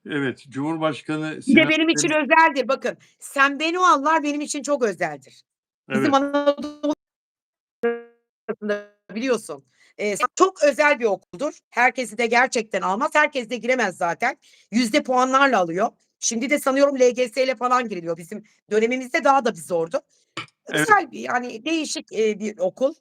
Evet, Cumhurbaşkanı Bir de Sinan benim için Ateş. özeldir bakın. Sen Beni o Anlar benim için çok özeldir. Bizim Evet, Anadolu biliyorsun. Çok özel bir okuldur. Herkesi de gerçekten almaz. Herkes de giremez zaten. Yüzde puanlarla alıyor. Şimdi de sanıyorum LGS'yle falan giriliyor. Bizim dönemimizde daha da bir zordu. evet. Güzel bir, yani, değişik, bir okul.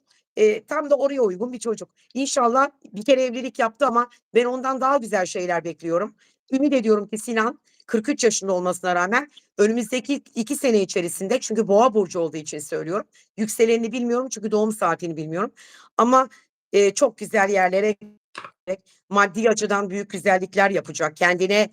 Tam da oraya uygun bir çocuk. İnşallah bir kere evlilik yaptı ama ben ondan daha güzel şeyler bekliyorum. Ümit ediyorum ki Sinan 43 yaşında olmasına rağmen önümüzdeki 2 sene içerisinde çünkü Boğa burcu olduğu için söylüyorum. Yükselenini bilmiyorum çünkü doğum saatini bilmiyorum ama, çok güzel yerlere maddi açıdan büyük güzellikler yapacak. Kendine,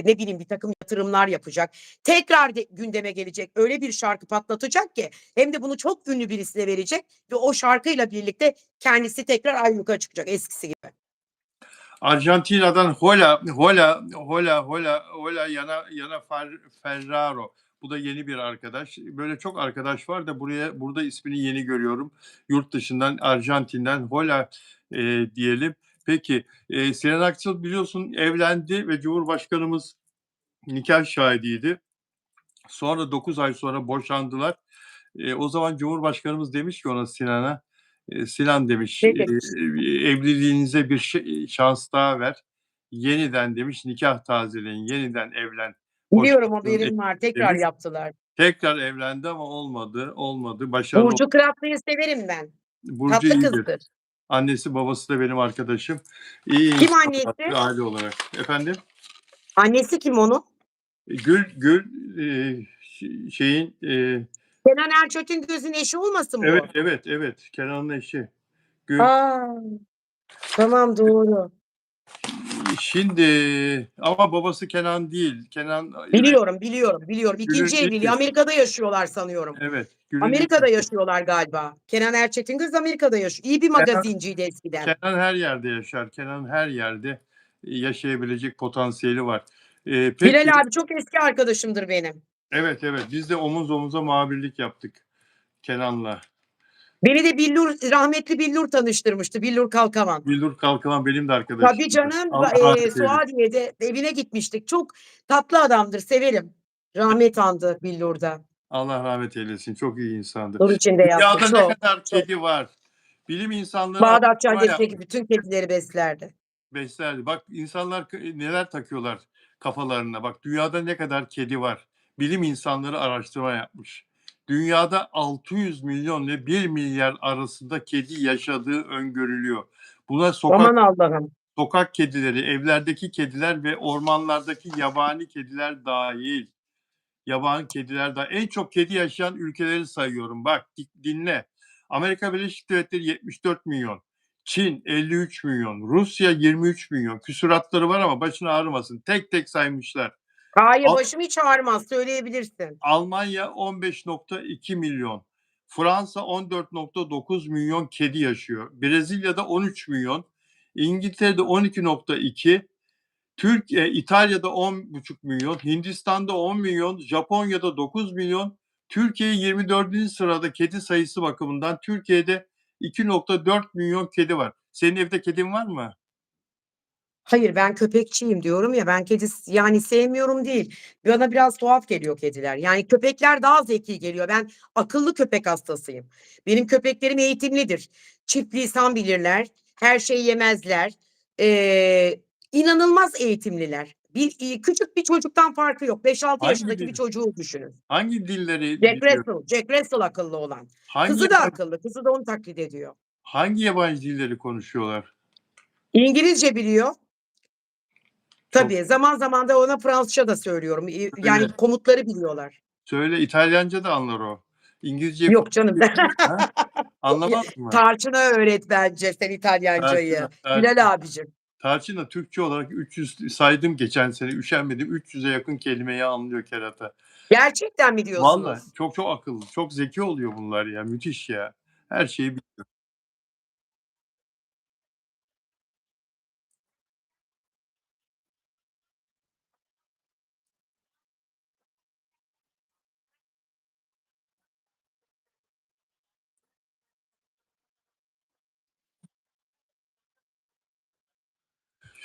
ne bileyim, birtakım yatırımlar yapacak. Tekrar gündeme gelecek. Öyle bir şarkı patlatacak ki hem de bunu çok ünlü birisine verecek ve o şarkıyla birlikte kendisi tekrar ayyuka çıkacak eskisi gibi. Arjantina'dan Hola Yana Ferraro. Bu da yeni bir arkadaş. Böyle çok arkadaş var da burada ismini yeni görüyorum. Yurt dışından Arjantin'den Hola diyelim. Peki Sinan Akçıl biliyorsun evlendi ve Cumhurbaşkanımız nikah şahidiydi. Sonra 9 ay sonra boşandılar. O zaman Cumhurbaşkanımız demiş ki ona Sinan'a, Sinan demiş, Ne demiş? evliliğinize bir şans daha ver. Yeniden demiş nikah tazeleyin, yeniden evlen. Biliyorum, Boşandığın haberim var. Tekrar demiş. yaptılar. Tekrar evlendi ama olmadı. Başarılı. Burcu Kıratlı'yı severim ben. Burcu Tatlı iyidir. kızdır. Annesi babası da benim arkadaşım. İyi Kim insanlar annesi? aile olarak. Efendim? Annesi kim onun? Gül şeyin Kenan Erçetin eşi olmasın bu? evet. Kenan'ın eşi. Gül. A! Tamam, doğru. Şimdi ama babası Kenan değil. Kenan Biliyorum. Gül'ün 2'nci evliliği. ilk Amerika'da yaşıyorlar sanıyorum. evet, Gül'ün ilk Amerika'da yaşıyorlar galiba. Kenan Erçetin Amerika'da yaşıyor. İyi bir magazinciydi eskiden. Kenan her yerde yaşar. Kenan her yerde yaşayabilecek potansiyeli var. Peki Bilal abi çok eski arkadaşımdır benim. evet. Biz de omuz omuza muhabirlik yaptık Kenan'la. Beni de rahmetli Billur tanıştırmıştı. Billur Kalkavan. Bildur Kalkavan benim de arkadaşımdı. Tabii canım. Allah rahmet eylesin. Suadiye'de evine gitmiştik. Çok tatlı adamdır. Severim. Rahmet andı Billur'da. Allah rahmet eylesin. Çok iyi insandı. Nur içinde yattı. Dünyada ne Çok. kadar kedi var. Bilim insanları Bağdat araştırma Caddesi'ndeki bütün kedileri beslerdi. beslerdi. Bak insanlar neler takıyorlar kafalarına. Bak dünyada ne kadar kedi var. Bilim insanları araştırma yapmış. Dünyada 600 milyon ile 1 milyar arasında kedi yaşadığı öngörülüyor. Buna Aman Allah'ım. sokak kedileri, evlerdeki kediler ve ormanlardaki yabani kediler dahil. Yabani kediler dahil. En çok kedi yaşayan ülkeleri sayıyorum. Bak dinle. Amerika Birleşik Devletleri 74 milyon. Çin 53 milyon. Rusya 23 milyon. Küsuratları var ama başına ağrımasın. Tek tek saymışlar. Hayır, başım hiç ağrımaz. Söyleyebilirsin. Almanya 15,2 milyon. Fransa 14,9 milyon kedi yaşıyor. Brezilya'da 13 milyon. İngiltere'de 12,2. İtalya'da 10,5 milyon, Hindistan'da 10 milyon, Japonya'da 9 milyon, Türkiye 24. sırada kedi sayısı bakımından. Türkiye'de 2,4 milyon kedi var. Senin evde kedin var mı? Hayır, ben köpekçiyim diyorum ya, ben kedi yani sevmiyorum değil. Bana biraz tuhaf geliyor kediler. Yani köpekler daha zeki geliyor. Ben akıllı köpek hastasıyım. Benim köpeklerim eğitimlidir. Çift lisan bilirler. Her şeyi yemezler. İnanılmaz eğitimliler. Küçük bir çocuktan farkı yok. 5-6 yaşındaki bir çocuğu düşünün. Hangi dilleri biliyor? Jack Russell akıllı olan. Hangi Kızı da akıllı. Kızı da onu taklit ediyor. hangi yabancı dilleri konuşuyorlar? İngilizce biliyor. Tabii, Çok zaman zaman da ona Fransızca da söylüyorum. Yani öyle. komutları biliyorlar. Söyle İtalyanca da anlar o. İngilizce Yok canım. ha? Anlamaz mı? Tarçın'a öğret bence sen İtalyancayı. Bilal abicim. Tarçın'la Türkçe olarak 300 saydım geçen sene. Üşenmedim. 300'e yakın kelimeyi anlıyor kerata. Gerçekten mi diyorsunuz? Vallahi çok akıllı. Çok zeki oluyor bunlar ya. Müthiş ya. Her şeyi biliyor.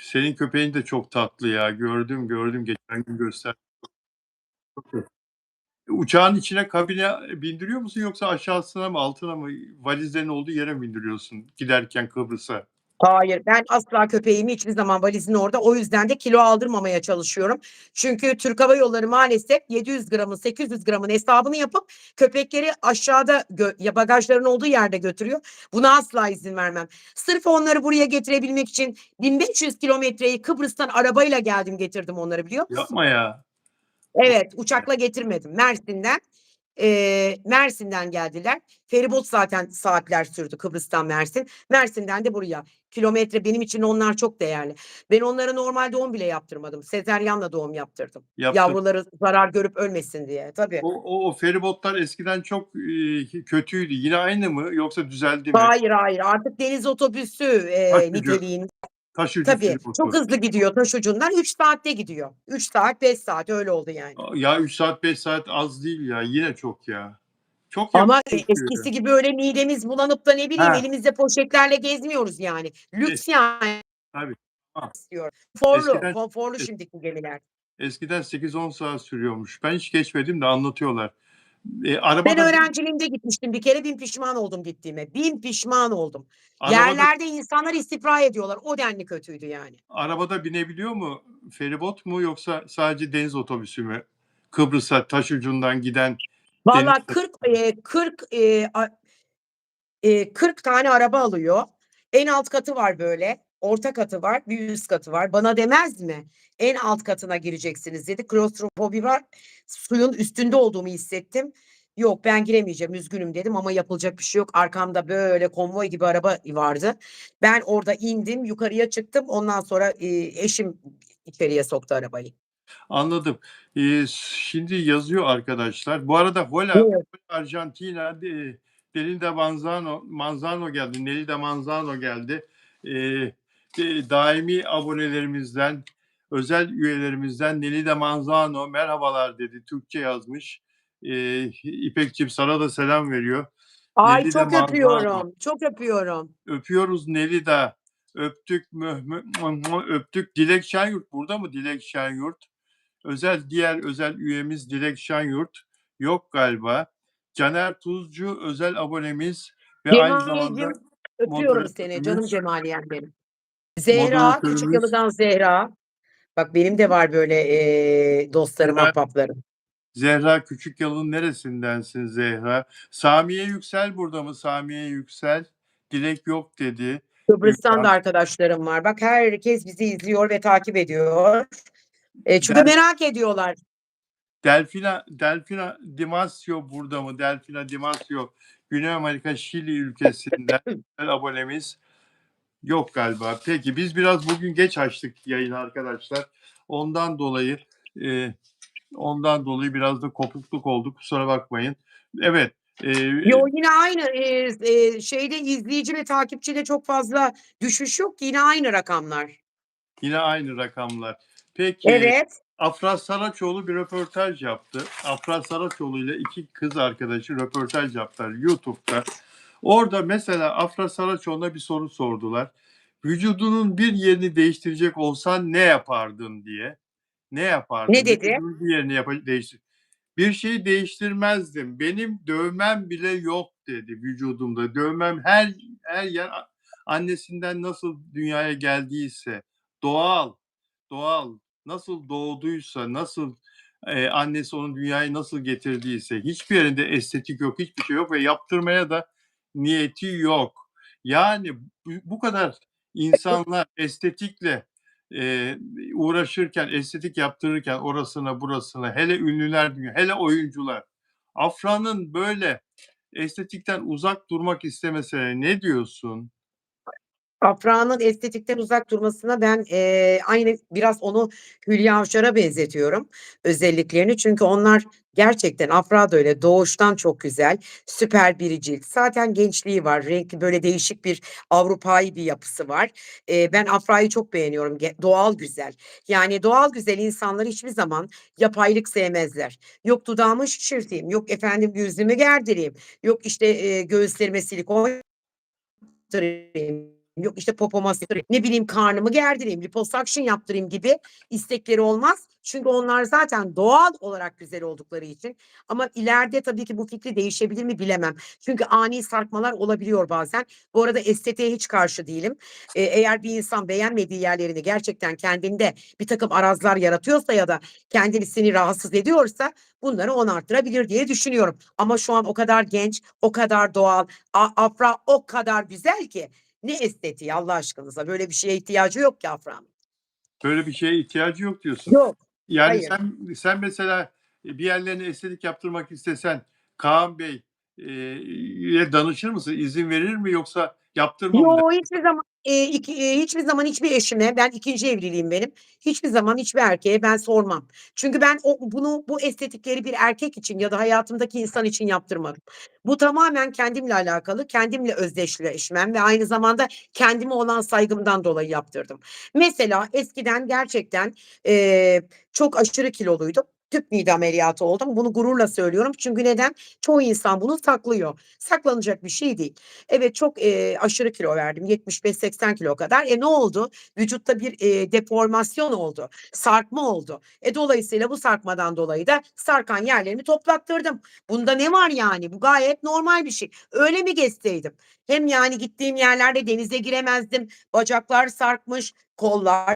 Senin köpeğin de çok tatlı ya. Gördüm. Geçen gün gösterdim. Uçağın içine kabine bindiriyor musun yoksa aşağısına mı altına mı valizlerin olduğu yere mi bindiriyorsun giderken Kıbrıs'a? Hayır, ben asla köpeğimi hiçbir zaman valizin orada. O yüzden de kilo aldırmamaya çalışıyorum. Çünkü Türk Hava Yolları maalesef 700 gramın, 800 gramın hesabını yapıp köpekleri aşağıda bagajların olduğu yerde götürüyor. Buna asla izin vermem. Sırf onları buraya getirebilmek için 1500 kilometreyi Kıbrıs'tan arabayla geldim getirdim onları, biliyor musun? Yapma ya. Evet, uçakla getirmedim. Mersin'den geldiler. Feribot zaten saatler sürdü, Kıbrıs'tan Mersin. Mersin'den de buraya. Kilometre benim için onlar çok değerli. Ben onlara normal doğum bile yaptırmadım. Sezaryenle doğum yaptırdım. Yavruları zarar görüp ölmesin diye. Tabii. O feribotlar eskiden çok kötüydü. Yine aynı mı yoksa düzeldi mi? Hayır. Artık deniz otobüsü Kaç gücü niteliğinde. Taşucu Tabii, çok feribotu. hızlı gidiyor Taşucu'ndan 3 saatte gidiyor. 3 saat, 5 saat öyle oldu yani. Ya 3 saat 5 saat az değil ya. Yine çok ya. Çok yakın Ama çünkü. eskisi gibi öyle midemiz bulanıp da ne bileyim Ha, elimizde poşetlerle gezmiyoruz yani. Lüks yani tabii. Ha, istiyorum. Konforlu, eskiden konforlu şimdiki gemiler. eskiden 8-10 saat sürüyormuş. Ben hiç geçmedim de anlatıyorlar. Ben Arabada bin öğrenciliğimde gitmiştim bir kere, bin pişman oldum gittiğime. Bin pişman oldum. arabada Yerlerde insanlar istifra ediyorlar. O denli kötüydü yani. arabada binebiliyor mu? Feribot mu yoksa sadece deniz otobüsü mü? Kıbrıs'a taş ucundan giden deniz Valla 40 tane araba alıyor. En alt katı var böyle. Orta katı var, bir üst katı var. Bana demez mi? En alt katına gireceksiniz dedi. Klostrofobi var. Suyun üstünde olduğumu hissettim. Yok ben giremeyeceğim üzgünüm dedim ama yapılacak bir şey yok. Arkamda böyle konvoy gibi araba vardı. Ben orada indim yukarıya çıktım. Ondan sonra eşim içeriye soktu arabayı. Anladım. Şimdi yazıyor arkadaşlar. Bu arada Evet. Arjantina, Nelly Manzano geldi. Nelly de Manzano geldi. Eee, daimi abonelerimizden, özel üyelerimizden Nelly de Manzano merhabalar dedi. Türkçe yazmış. İpekçim sana da selam veriyor. Ay Nelly de çok Manzano. öpüyorum. Çok öpüyorum. Öpüyoruz Nelly. Öptük öptük. Dilek Şenyurt burada mı Dilek Şenyurt? Diğer özel üyemiz Dilek Şenyurt yok galiba. Caner Tuzcu özel abonemiz ve aynı zamanda Cemal'cim öpüyorum seni. Canım moderatörümüz Cemaliyem benim. Zehra, moderatörümüz Küçükyalı'dan Zehra. Bak benim de var böyle, dostlarım, Zehra, ahbaplarım. Zehra Küçükyalın neresindensin Zehra? Samiye Yüksel burada mı? Samiye Yüksel. Dilek yok dedi. Kıbrıs'tan da Ümran. arkadaşlarım var. Bak herkes bizi izliyor ve takip ediyor. Çünkü Del, merak ediyorlar. Delfina Dimasio burada mı? Delfina Dimasio Güney Amerika Şili ülkesinden abonemiz. Yok galiba. Peki biz biraz bugün geç açtık yayını arkadaşlar. Ondan dolayı e, ondan dolayı biraz da kopukluk oldu. Kusura bakmayın. Evet. E, Yo yine aynı, şeyde izleyici ve takipçide çok fazla düşüş yok ki yine aynı rakamlar. yine aynı rakamlar. Peki Evet. Afra Saraçoğlu bir röportaj yaptı. Afra Saraçoğlu ile iki kız arkadaşı röportaj yaptılar YouTube'da. Orada mesela Afra Saraçoğlu'na bir soru sordular. Vücudunun bir yerini değiştirecek olsan ne yapardın diye. Ne Ne yapardın? dedi? Vücudunun bir yerini değiştir. Bir şey değiştirmezdim. Benim dövmem bile yok dedi vücudumda. Dövmem her yer annesinden nasıl dünyaya geldiyse doğal, doğal nasıl doğduysa, nasıl annesi onu dünyaya nasıl getirdiyse hiçbir yerinde estetik yok, hiçbir şey yok ve yaptırmaya da niyeti yok. Yani bu kadar insanlar estetikle uğraşırken, estetik yaptırırken orasına burasına, hele ünlüler dünya, hele oyuncular. Afra'nın böyle estetikten uzak durmak istemesine ne diyorsun? Afra'nın estetikten uzak durmasına ben, aynı biraz onu Hülya Avşar'a benzetiyorum özelliklerini. Çünkü onlar gerçekten Afra da öyle doğuştan çok güzel, süper bir cilt. Zaten gençliği var, renkli böyle değişik bir Avrupâi bir yapısı var. Ben Afra'yı çok beğeniyorum. Doğal güzel. Yani doğal güzel insanlar hiçbir zaman yapaylık sevmezler. Yok dudağımı şişirteyim, yok efendim yüzümü gerdireyim, yok işte, göğüslerime silikon yaptırayım, yok işte popoma yaptırayım, ne bileyim karnımı gerdireyim, liposuction yaptırayım gibi istekleri olmaz. Çünkü onlar zaten doğal olarak güzel oldukları için. Ama ileride tabii ki bu fikri değişebilir mi bilemem. Çünkü ani sarkmalar olabiliyor bazen. Bu arada estetiğe hiç karşı değilim. Eğer bir insan beğenmediği yerlerini gerçekten kendinde bir takım arazlar yaratıyorsa ya da kendisini rahatsız ediyorsa bunları onarttırabilir diye düşünüyorum. Ama şu an o kadar genç, o kadar doğal, Afra o kadar güzel ki. Ne estetiği Allah aşkınıza. Böyle bir şeye ihtiyacı yok ki Afra'nın. Böyle bir şeye ihtiyacı yok diyorsun. Yok. Yani Hayır. sen mesela bir yerlerine estetik yaptırmak istesen Kaan Bey danışır mısın? İzin verir mi yoksa yaptırma mı der? Yo hiçbir zaman hiçbir zaman hiçbir eşime, ben 2'nci evliliğim benim. Hiçbir zaman hiçbir erkeğe ben sormam. Çünkü ben bu estetikleri bir erkek için ya da hayatımdaki insan için yaptırmadım. Bu tamamen kendimle alakalı, kendimle özdeşleşmem ve aynı zamanda kendime olan saygımdan dolayı yaptırdım. Mesela eskiden gerçekten, çok aşırı kiloluydum. Tüp mide ameliyatı oldum. Bunu gururla söylüyorum. Çünkü neden? Çoğu insan bunu saklıyor. Saklanacak bir şey değil. Evet, çok, aşırı kilo verdim. 75-80 kilo kadar. Ne oldu? Vücutta bir, deformasyon oldu. Sarkma oldu. Dolayısıyla bu sarkmadan dolayı da sarkan yerlerimi toplattırdım. Bunda ne var yani? Bu gayet normal bir şey. Öyle mi gezseydim? Hem yani gittiğim yerlerde denize giremezdim. Bacaklar sarkmış, kollar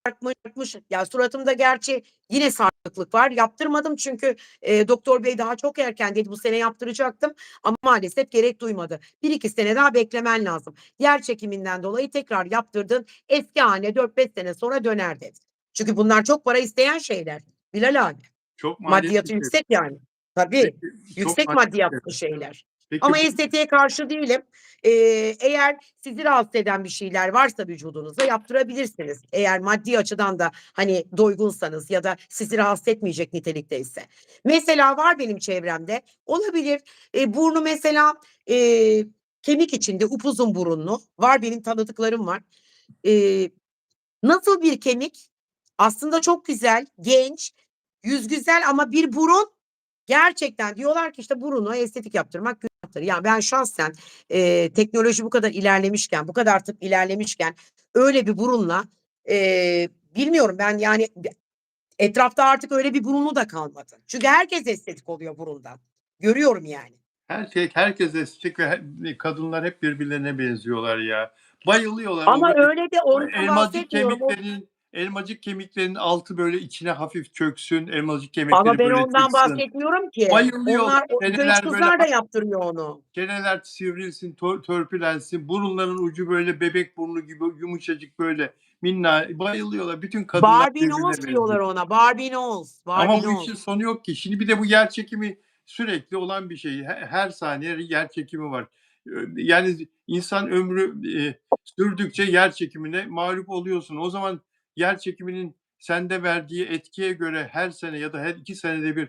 sarkmış. Ya, suratımda gerçi yine sarkıklık var. Yaptırmadım çünkü, doktor bey daha çok erken dedi. Bu sene yaptıracaktım ama maalesef gerek duymadı. 1-2 sene daha beklemen lazım. Yer çekiminden dolayı tekrar yaptırdığın eski hâline 4-5 sene sonra döner dedi. Çünkü bunlar çok para isteyen şeyler Bilal abi. Çok maliyetli Maddiyatı şey. yüksek yani. Tabii, Peki, çok yüksek maliyetli maddiyatlı şeyler. Peki Ama estetiğe karşı değilim. Eğer sizi rahatsız eden bir şeyler varsa vücudunuzda yaptırabilirsiniz. Eğer maddi açıdan da, hani, doygunsanız ya da sizi rahatsız etmeyecek nitelikteyse. Mesela var benim çevremde, olabilir. Burnu mesela, kemik içinde, upuzun burunlu, var benim tanıdıklarım var. Eee, nasıl bir kemik? Aslında çok güzel, genç, yüz güzel ama bir burun gerçekten diyorlar ki, işte, buruna estetik yaptırmak günahtır. Ya, ben şahsen, teknoloji bu kadar ilerlemişken, bu kadar tıp ilerlemişken öyle bir burunla, bilmiyorum ben, yani, etrafta artık öyle bir burunlu da kalmadı. Çünkü herkes estetik oluyor burundan. Görüyorum yani. herkes estetik ve kadınlar hep birbirlerine benziyorlar ya. Bayılıyorlar o Ama böyle öyle de ondan elmacık bahsetmiyorum. kemiklerinin altı böyle içine hafif çöksün, elmacık Ama kemikleri ben böyle ondan çıksın. bahsetmiyorum ki. Bayılıyorlar. Onlar genç Çeneler böyle kızlar da yaptırıyor onu. çeneler sivrilsin, törpülensin. Burunların ucu böyle bebek burnu gibi yumuşacık böyle bayılıyorlar. Bütün kadınlar Barbie birbirine nose diyorlar benziyor. ona. Barbie nose, Ama Barbie bu işin nose. sonu yok ki. Şimdi bir de bu yer çekimi sürekli olan bir şey. Her saniye yer çekimi var. Yani insan ömrü, sürdükçe yer çekimine mağlup oluyorsun. O zaman yer çekiminin sende verdiği etkiye göre her sene ya da her 2 senede bir,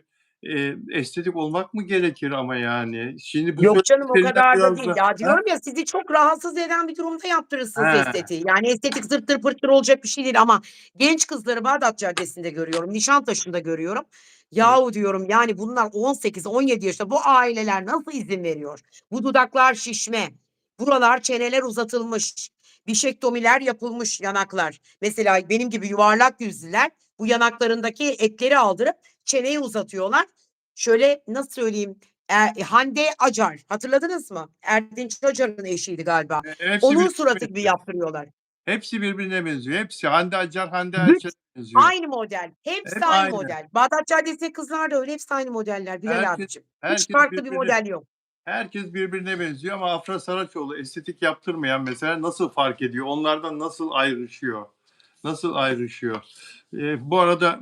estetik olmak mı gerekir ama yani? Şimdi bu Yok canım, o söylediklerinden kadar da biraz değil. da Ya, Ha? diyorum ya, sizi çok rahatsız eden bir durumda yaptırırsınız He. estetiği. Yani estetik zırttır pırttır olacak bir şey değil ama genç kızları Bağdat Caddesi'nde görüyorum, Nişantaşı'nda görüyorum. Evet. Yahu diyorum, yani bunlar 18-17 yaşında, bu aileler nasıl izin veriyor? Bu dudaklar şişme, buralar, çeneler uzatılmış, bişektomiler yapılmış yanaklar. Mesela benim gibi yuvarlak yüzlüler bu yanaklarındaki etleri aldırıp çeneyi uzatıyorlar. Şöyle, nasıl söyleyeyim, Hande Acar, hatırladınız mı? Erdinç Acar'ın eşiydi galiba. Hepsi Onun birbirine suratı gibi benziyor. yaptırıyorlar. Hepsi birbirine benziyor. Hepsi Hande Acar, Hande Büt Erçel'e benziyor. aynı model. Hepsi Hep aynı aynı. model. Bağdat Caddesi'ndeki kızlar da öyle. Hepsi aynı modeller Bilal Herkes abicim. Hiç herkes farklı bir birbirine model yok. herkes birbirine benziyor ama Afra Saraçoğlu estetik yaptırmayan mesela nasıl fark ediyor? Onlardan nasıl ayrışıyor? Nasıl ayrışıyor? Bu arada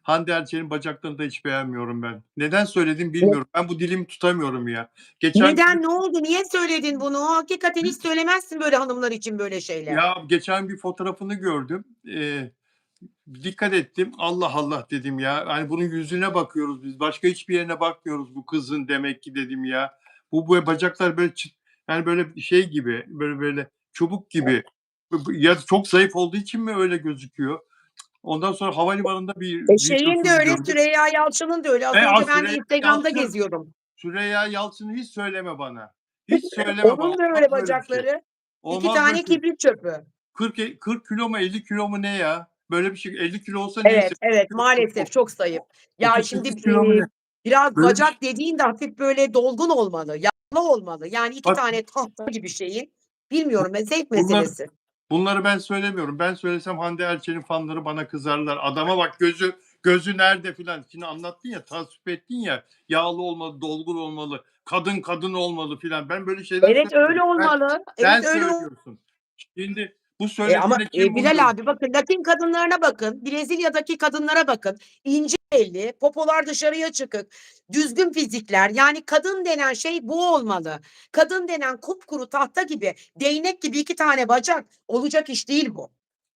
Hande Erçel'in bacaklarını da hiç beğenmiyorum ben. Neden söyledim Ne bilmiyorum. Ben bu dilimi tutamıyorum ya. Geçen neden? Ne oldu? Niye söyledin bunu? Hakikaten hiç söylemezsin böyle hanımlar için böyle şeyler. geçen bir fotoğrafını gördüm. Dikkat ettim. Allah Allah dedim ya. Hani bunun yüzüne bakıyoruz biz. Başka hiçbir yerine bakmıyoruz bu kızın demek ki dedim ya. Bu bacaklar böyle yani böyle şey gibi, böyle çubuk gibi. Ya çok zayıf olduğu için mi öyle gözüküyor? Ondan sonra havalimanında bir Şeyin de videosunu öyle, gördüm. Süreyya Yalçın'ın da öyle. Az önce ben de Süreyya Instagram'da Yalçın. geziyorum. Süreyya Yalçın'ı hiç söyleme bana. Hiç söyleme bana. Onun da Olmaz öyle böyle bir şey. bacakları. 2 Olmaz böyle tane bir şey. kibrit çöpü. 40 kilo mu 50 kilo mu ne ya? Böyle bir şey 50 kilo olsa neyse. Evet, evet, 40 kilo maalesef çok zayıf. Ya, şimdi, 38 kilo mu ne? biraz Böyle bir şey. bacak dediğin de hafif böyle dolgun olmalı, yağlı olmalı. Yani 2 Bak tane tahta gibi şeyin, bu bilmiyorum, zevk bunları meselesi. bunları ben söylemiyorum. Ben söylesem Hande Erçel'in fanları bana kızarlar. Adama bak gözü nerede filan. Şimdi anlattın ya, tasvip ettin ya. Yağlı olmalı, dolgun olmalı, kadın olmalı filan. Ben böyle şeyler Evet, söylemiyorum. öyle olmalı. Sen Evet, öyle söylüyorsun. Şimdi Bu Ama söylediğine kim Bilal bunu abi bakın Latin kadınlarına bakın, Brezilya'daki kadınlara bakın. İnce belli, popolar dışarıya çıkık, düzgün fizikler. Yani kadın denen şey bu olmalı. Kadın denen kupkuru tahta gibi, değnek gibi iki tane bacak olacak iş değil bu. Bu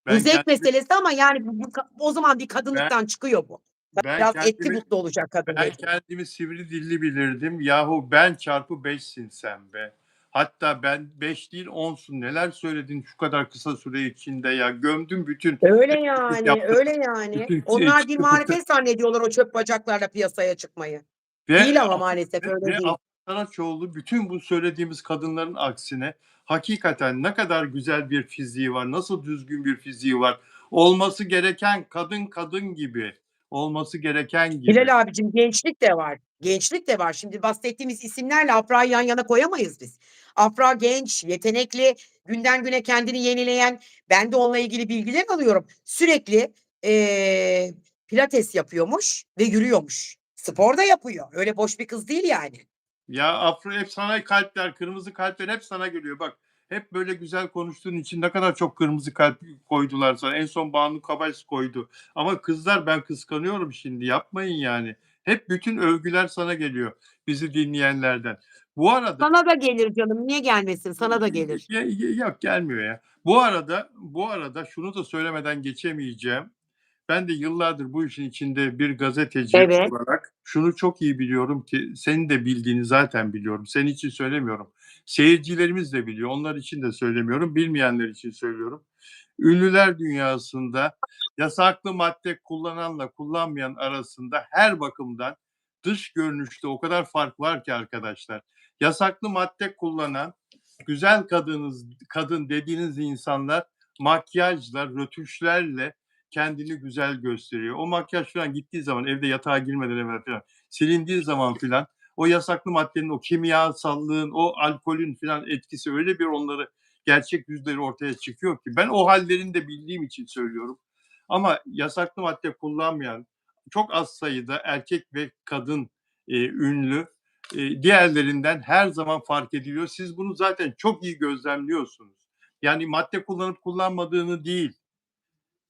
ben zevk kendimi meselesi ama yani o zaman bir ben kadınlıktan çıkıyor bu. ben Biraz etli kendimi butlu olacak kadın Ben dedi. kendimi sivri dilli bilirdim. Yahu ben çarpı beşsin sen be. Hatta ben 5 değil 10'sun. Neler söyledin şu kadar kısa süre içinde ya. Gömdüm bütün Öyle herkes yani, yaptı. öyle yani. Bütün Onlar bir çıtı pıtı. marifet zannediyorlar o çöp bacaklarla piyasaya çıkmayı. Ve Değil ama maalesef öyle değil. Afra Saraçoğlu bütün bu söylediğimiz kadınların aksine hakikaten ne kadar güzel bir fiziği var. Nasıl düzgün bir fiziği var. Olması gereken kadın kadın gibi. Olması gereken gibi. Hilal abicim gençlik de var. Gençlik de var. Şimdi bahsettiğimiz isimlerle Afra'yı yan yana koyamayız biz. Afra genç, yetenekli, günden güne kendini yenileyen. Ben de onunla ilgili bilgiler alıyorum. Sürekli pilates yapıyormuş ve yürüyormuş. Spor da yapıyor. Öyle boş bir kız değil yani. Ya Afro hep sana kalpler, kırmızı kalpler hep sana geliyor. Bak hep böyle güzel konuştuğun için ne kadar çok kırmızı kalp koydular sana. En son Banu Kabaş koydu. Ama kızlar ben kıskanıyorum şimdi. Yapmayın yani. Hep bütün övgüler sana geliyor bizi dinleyenlerden. Bu arada Sana da gelir canım. Niye gelmesin? Sana da gelir. yok gelmiyor ya. Bu arada şunu da söylemeden geçemeyeceğim. Ben de yıllardır bu işin içinde bir gazeteci Evet. olarak şunu çok iyi biliyorum ki senin de bildiğini zaten biliyorum. Senin için söylemiyorum. Seyircilerimiz de biliyor. Onlar için de söylemiyorum. Bilmeyenler için söylüyorum. Ünlüler dünyasında yasaklı madde kullananla kullanmayan arasında her bakımdan dış görünüşte o kadar fark var ki arkadaşlar. Yasaklı madde kullanan güzel kadın dediğiniz insanlar makyajla, rötuşlarla kendini güzel gösteriyor. O makyaj falan gittiği zaman evde yatağa girmeden evvel falan silindiği zaman falan o yasaklı maddenin, o kimyasallığın, o alkolün falan etkisi öyle bir onları gerçek yüzleri ortaya çıkıyor ki ben o hallerini de bildiğim için söylüyorum. Ama yasaklı madde kullanmayan çok az sayıda erkek ve kadın ünlü diğerlerinden her zaman fark ediliyor. Siz bunu zaten çok iyi gözlemliyorsunuz. Yani madde kullanıp kullanmadığını değil,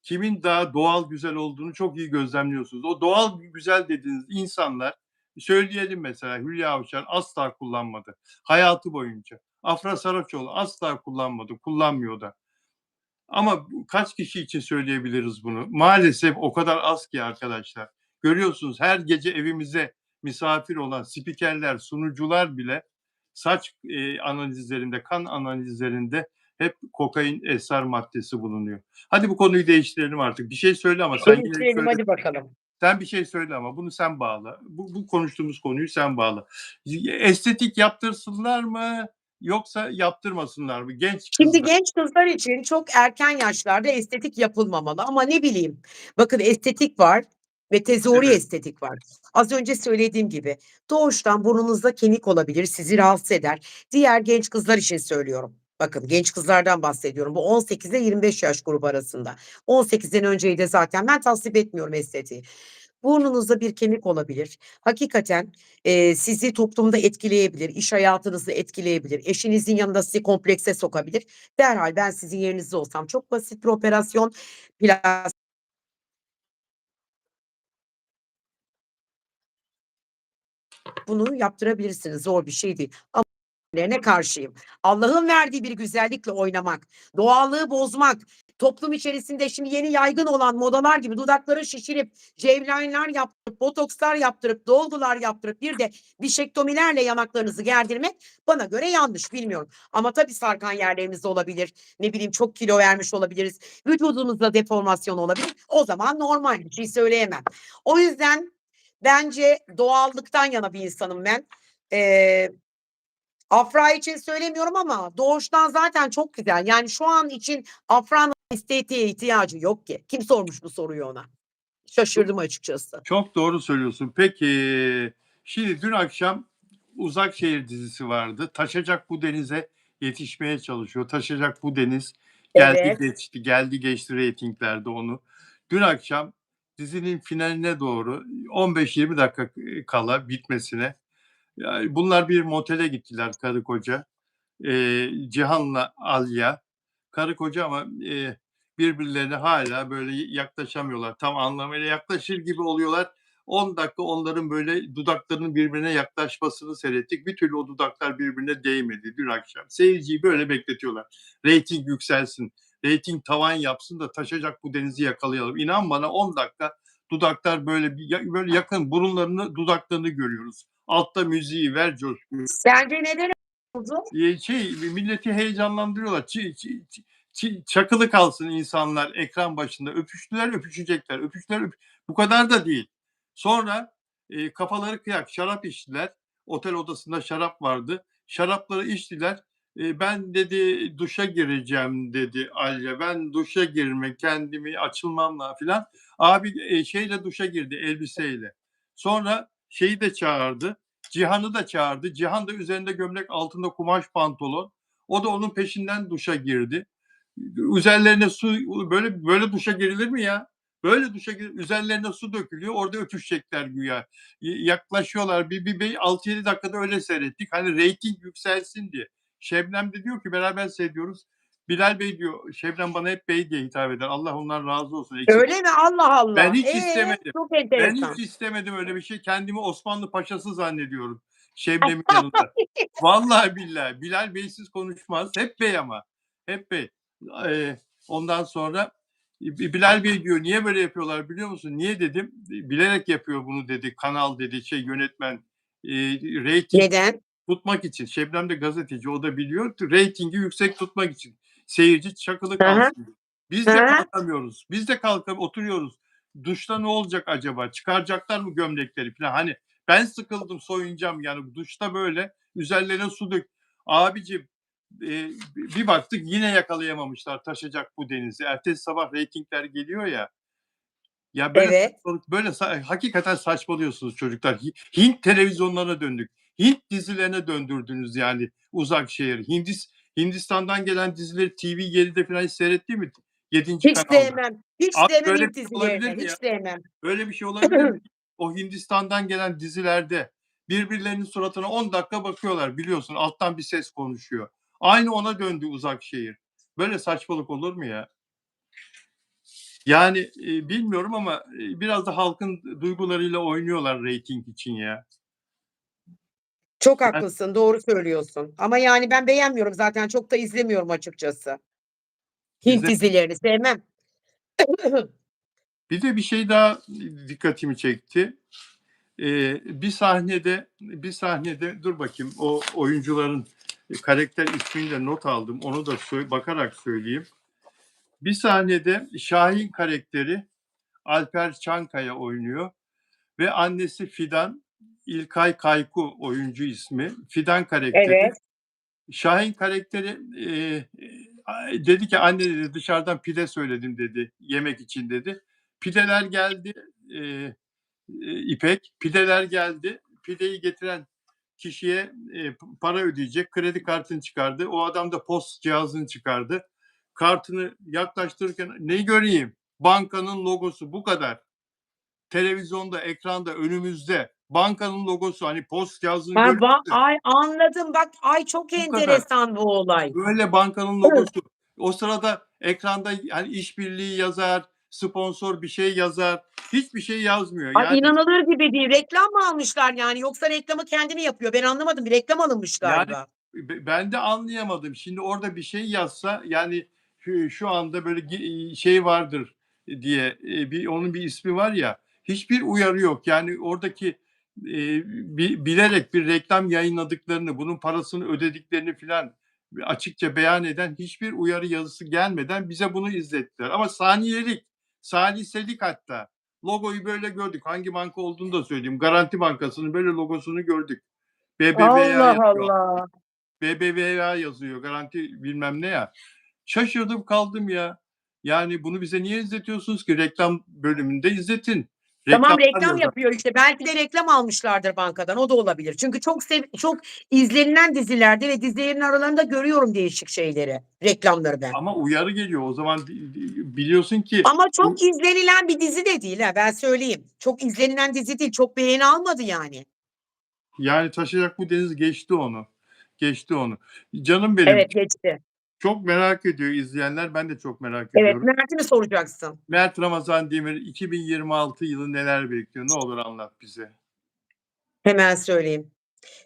kimin daha doğal güzel olduğunu çok iyi gözlemliyorsunuz. O doğal güzel dediğiniz insanlar söyleyelim mesela Hülya Avşar asla kullanmadı hayatı boyunca. Afra Saraçoğlu asla kullanmadı, kullanmıyor da. Ama kaç kişi için söyleyebiliriz bunu? Maalesef o kadar az ki arkadaşlar. Görüyorsunuz her gece evimize misafir olan spikerler, sunucular bile saç analizlerinde, kan analizlerinde hep kokain esrar maddesi bulunuyor. Hadi bu konuyu değiştirelim artık. Bir şey söyle ama sen yine Değiştirelim söyle. hadi bakalım. Sen bir şey söyle ama bunu sen bağla. Bu konuştuğumuz konuyu sen bağla. Estetik yaptırsınlar mı yoksa yaptırmasınlar mı? Genç Şimdi kızlar. genç kızlar için çok erken yaşlarda estetik yapılmamalı ama ne bileyim, bakın estetik var ve tezori Evet. estetik var. Az önce söylediğim gibi doğuştan burnunuzda kemik olabilir, sizi rahatsız eder. Diğer genç kızlar için söylüyorum. Bakın genç kızlardan bahsediyorum. Bu 18 ile 25 yaş grubu arasında. 18'den önceyi de zaten ben tasvip etmiyorum estetiği. Burnunuzda bir kemik olabilir. Hakikaten, sizi toplumda etkileyebilir, iş hayatınızı etkileyebilir, eşinizin yanında sizi komplekse sokabilir. Derhal ben sizin yerinizde olsam çok basit bir operasyon, plas bunu yaptırabilirsiniz. Zor bir şey değil. Ama lerine karşıyım. Allah'ın verdiği bir güzellikle oynamak, doğallığı bozmak, toplum içerisinde şimdi yeni yaygın olan modalar gibi dudakları şişirip, jawline'lar yaptırıp, botokslar yaptırıp, dolgular yaptırıp bir de bişektomilerle yanaklarınızı gerdirmek bana göre yanlış, bilmiyorum. Ama tabii sarkan yerlerimiz olabilir. Ne bileyim çok kilo vermiş olabiliriz. Vücudumuzda deformasyon olabilir. O zaman normal bir şey söyleyemem. O yüzden bence doğallıktan yana bir insanım ben. Eee Afra için söylemiyorum ama doğuştan zaten çok güzel. Yani şu an için Afra'nın estetiğe ihtiyacı yok ki. Kim sormuş bu soruyu ona? Şaşırdım açıkçası. Çok doğru söylüyorsun. Peki, şimdi dün akşam Uzakşehir dizisi vardı. Taşacak bu denize yetişmeye çalışıyor. Taşacak bu deniz geldi Evet. geçti, geldi geçti reytinglerde onu. Dün akşam dizinin finaline doğru 15-20 dakika kala bitmesine bunlar bir motele gittiler karı koca. Cihan'la Alya. karı koca ama, birbirlerine hala böyle yaklaşamıyorlar. Tam anlamıyla yaklaşır gibi oluyorlar. 10 dakika onların böyle dudaklarının birbirine yaklaşmasını seyrettik. Bir türlü o dudaklar birbirine değmedi dün akşam. Seyirciyi böyle bekletiyorlar. Reyting yükselsin, reyting tavan yapsın da taşacak bu denizi yakalayalım. İnan bana 10 dakika dudaklar böyle yakın burunlarını, dudaklarını görüyoruz. Altta müziği ver coşkuyu. Sence neden oldu? Milleti heyecanlandırıyorlar. Çakılı kalsın insanlar ekran başında. Öpüştüler, öpüşecekler. Öpüştüler, bu kadar da değil. Sonra kafaları kıyak, şarap içtiler. Otel odasında şarap vardı. Şarapları içtiler. Ben dedi duşa gireceğim dedi Alya. Ben duşa girme, kendimi açılmamla filan. Abi şeyle duşa girdi elbiseyle. Sonra şeyi de çağırdı. Cihan'ı da çağırdı. Cihan da üzerinde gömlek, altında kumaş pantolon. O da onun peşinden duşa girdi. Üzerlerine su böyle duşa girilir mi ya? Böyle duşa üzerlerine su dökülüyor. Orada öpüşecekler güya. Yaklaşıyorlar. Bir 6-7 dakikada öyle seyrettik. Hani reyting yükselsin diye. Şebnem de diyor ki beraber seyrediyoruz. Bilal Bey diyor. Şebnem bana hep bey diye hitap eder. Allah ondan razı olsun. Eksik. Öyle mi? Allah Ben Allah. hiç istemedim. Çok Ben hiç enteresan. istemedim öyle bir şey. Kendimi Osmanlı paşası zannediyorum. Şebnem'in yanında. Vallahi billahi. Bilal Bey'siz konuşmaz. Hep bey ama. Hep bey. Ondan sonra Bilal Bey diyor niye böyle yapıyorlar biliyor musun? Niye dedim. Bilerek yapıyor bunu dedi. Kanal dedi yönetmen. Reyting Neden? tutmak için. Şebnem de gazeteci o da biliyor. Reytingi yüksek tutmak için. Seyirci çakılı Hı hı. kalsın. Biz Hı de hı. kalkamıyoruz. Biz de kalkıp oturuyoruz. Duşta ne olacak acaba? Çıkaracaklar mı gömlekleri falan? Hani ben sıkıldım soyunacağım yani duşta böyle üzerlerine su dök. Abicim bir baktık yine yakalayamamışlar taşacak bu denizi. Ertesi sabah reytingler geliyor ya. Ya böyle Evet. saçmalık, böyle hakikaten saçmalıyorsunuz çocuklar. Hint televizyonlarına döndük. Hint dizilerine döndürdünüz yani Uzak Şehir. Hindistan'dan gelen dizileri TV7'de falan hiç seyrettin mi? 7. Hiç kanalda. sevmem. Hiç Abi sevmem böyle bir Hint şey olabilir dizilerini. mi Hiç ya? sevmem. Böyle bir şey olabilir mi? O Hindistan'dan gelen dizilerde birbirlerinin suratına 10 dakika bakıyorlar biliyorsun. Alttan bir ses konuşuyor. Aynı ona döndü Uzak Şehir. Böyle saçmalık olur mu ya? Yani bilmiyorum ama biraz da halkın duygularıyla oynuyorlar reyting için ya. Çok Yani haklısın, doğru söylüyorsun. Ama yani ben beğenmiyorum zaten çok da izlemiyorum açıkçası. Hint izle dizilerini sevmem. bir de bir şey daha dikkatimi çekti. Bir sahnede dur bakayım o oyuncuların karakter ismini de not aldım. Onu da bakarak söyleyeyim. Bir sahnede Şahin karakteri Alper Çankaya oynuyor ve annesi Fidan, İlkay Kayku oyuncu ismi. Fidan karakteri. Evet, Şahin karakteri dedi ki anne dedi dışarıdan pide söyledim dedi yemek için dedi. Pideler geldi İpek. Pideler geldi. Pideyi getiren kişiye para ödeyecek. Kredi kartını çıkardı. O adam da post cihazını çıkardı. Kartını yaklaştırırken neyi göreyim? Bankanın logosu bu kadar. Televizyonda, ekranda, önümüzde. Bankanın logosu hani post cihazını görüyoruz. ay anladım bak, ay çok Bu kadar. enteresan bu olay. Böyle bankanın logosu. O sırada ekranda yani işbirliği yazar, sponsor bir şey yazar. Hiçbir şey yazmıyor. Ay Yani inanılır gibi değil. Reklam mı almışlar yani yoksa reklamı kendi mi yapıyor? Ben anlamadım. Bir reklam alınmış yani galiba. ben de anlayamadım. Şimdi orada bir şey yazsa yani şu anda böyle şey vardır diye onun bir ismi var ya. Hiçbir uyarı yok. Yani oradaki bilerek bir reklam yayınladıklarını, bunun parasını ödediklerini filan açıkça beyan eden hiçbir uyarı yazısı gelmeden bize bunu izlettiler. Ama saniyelik hatta. Logoyu böyle gördük. Hangi banka olduğunu da söyleyeyim. Garanti Bankası'nın böyle logosunu gördük. BBVA Allah yazıyor. Allah. BBVA yazıyor. Garanti bilmem ne ya. Şaşırdım kaldım ya. Yani bunu bize niye izletiyorsunuz ki? Reklam bölümünde izletin. Tamam Reklamlar reklam yazar. yapıyor işte. Belki de reklam almışlardır bankadan. O da olabilir. Çünkü çok izlenilen dizilerde ve dizilerin aralarında görüyorum değişik şeyleri, reklamları ben. Ama uyarı geliyor. O zaman biliyorsun ki Ama çok izlenilen bir dizi de değil ha, ben söyleyeyim. Çok izlenilen dizi değil. Çok beğeni almadı yani. yani taşacak bu deniz geçti onu. Geçti onu. Canım benim. Evet, geçti. Çok merak ediyor izleyenler. Ben de çok merak Evet, ediyorum. Mert'i mi soracaksın? Mert Ramazan Demir 2026 yılı neler bekliyor? Ne olur anlat bize. Hemen söyleyeyim.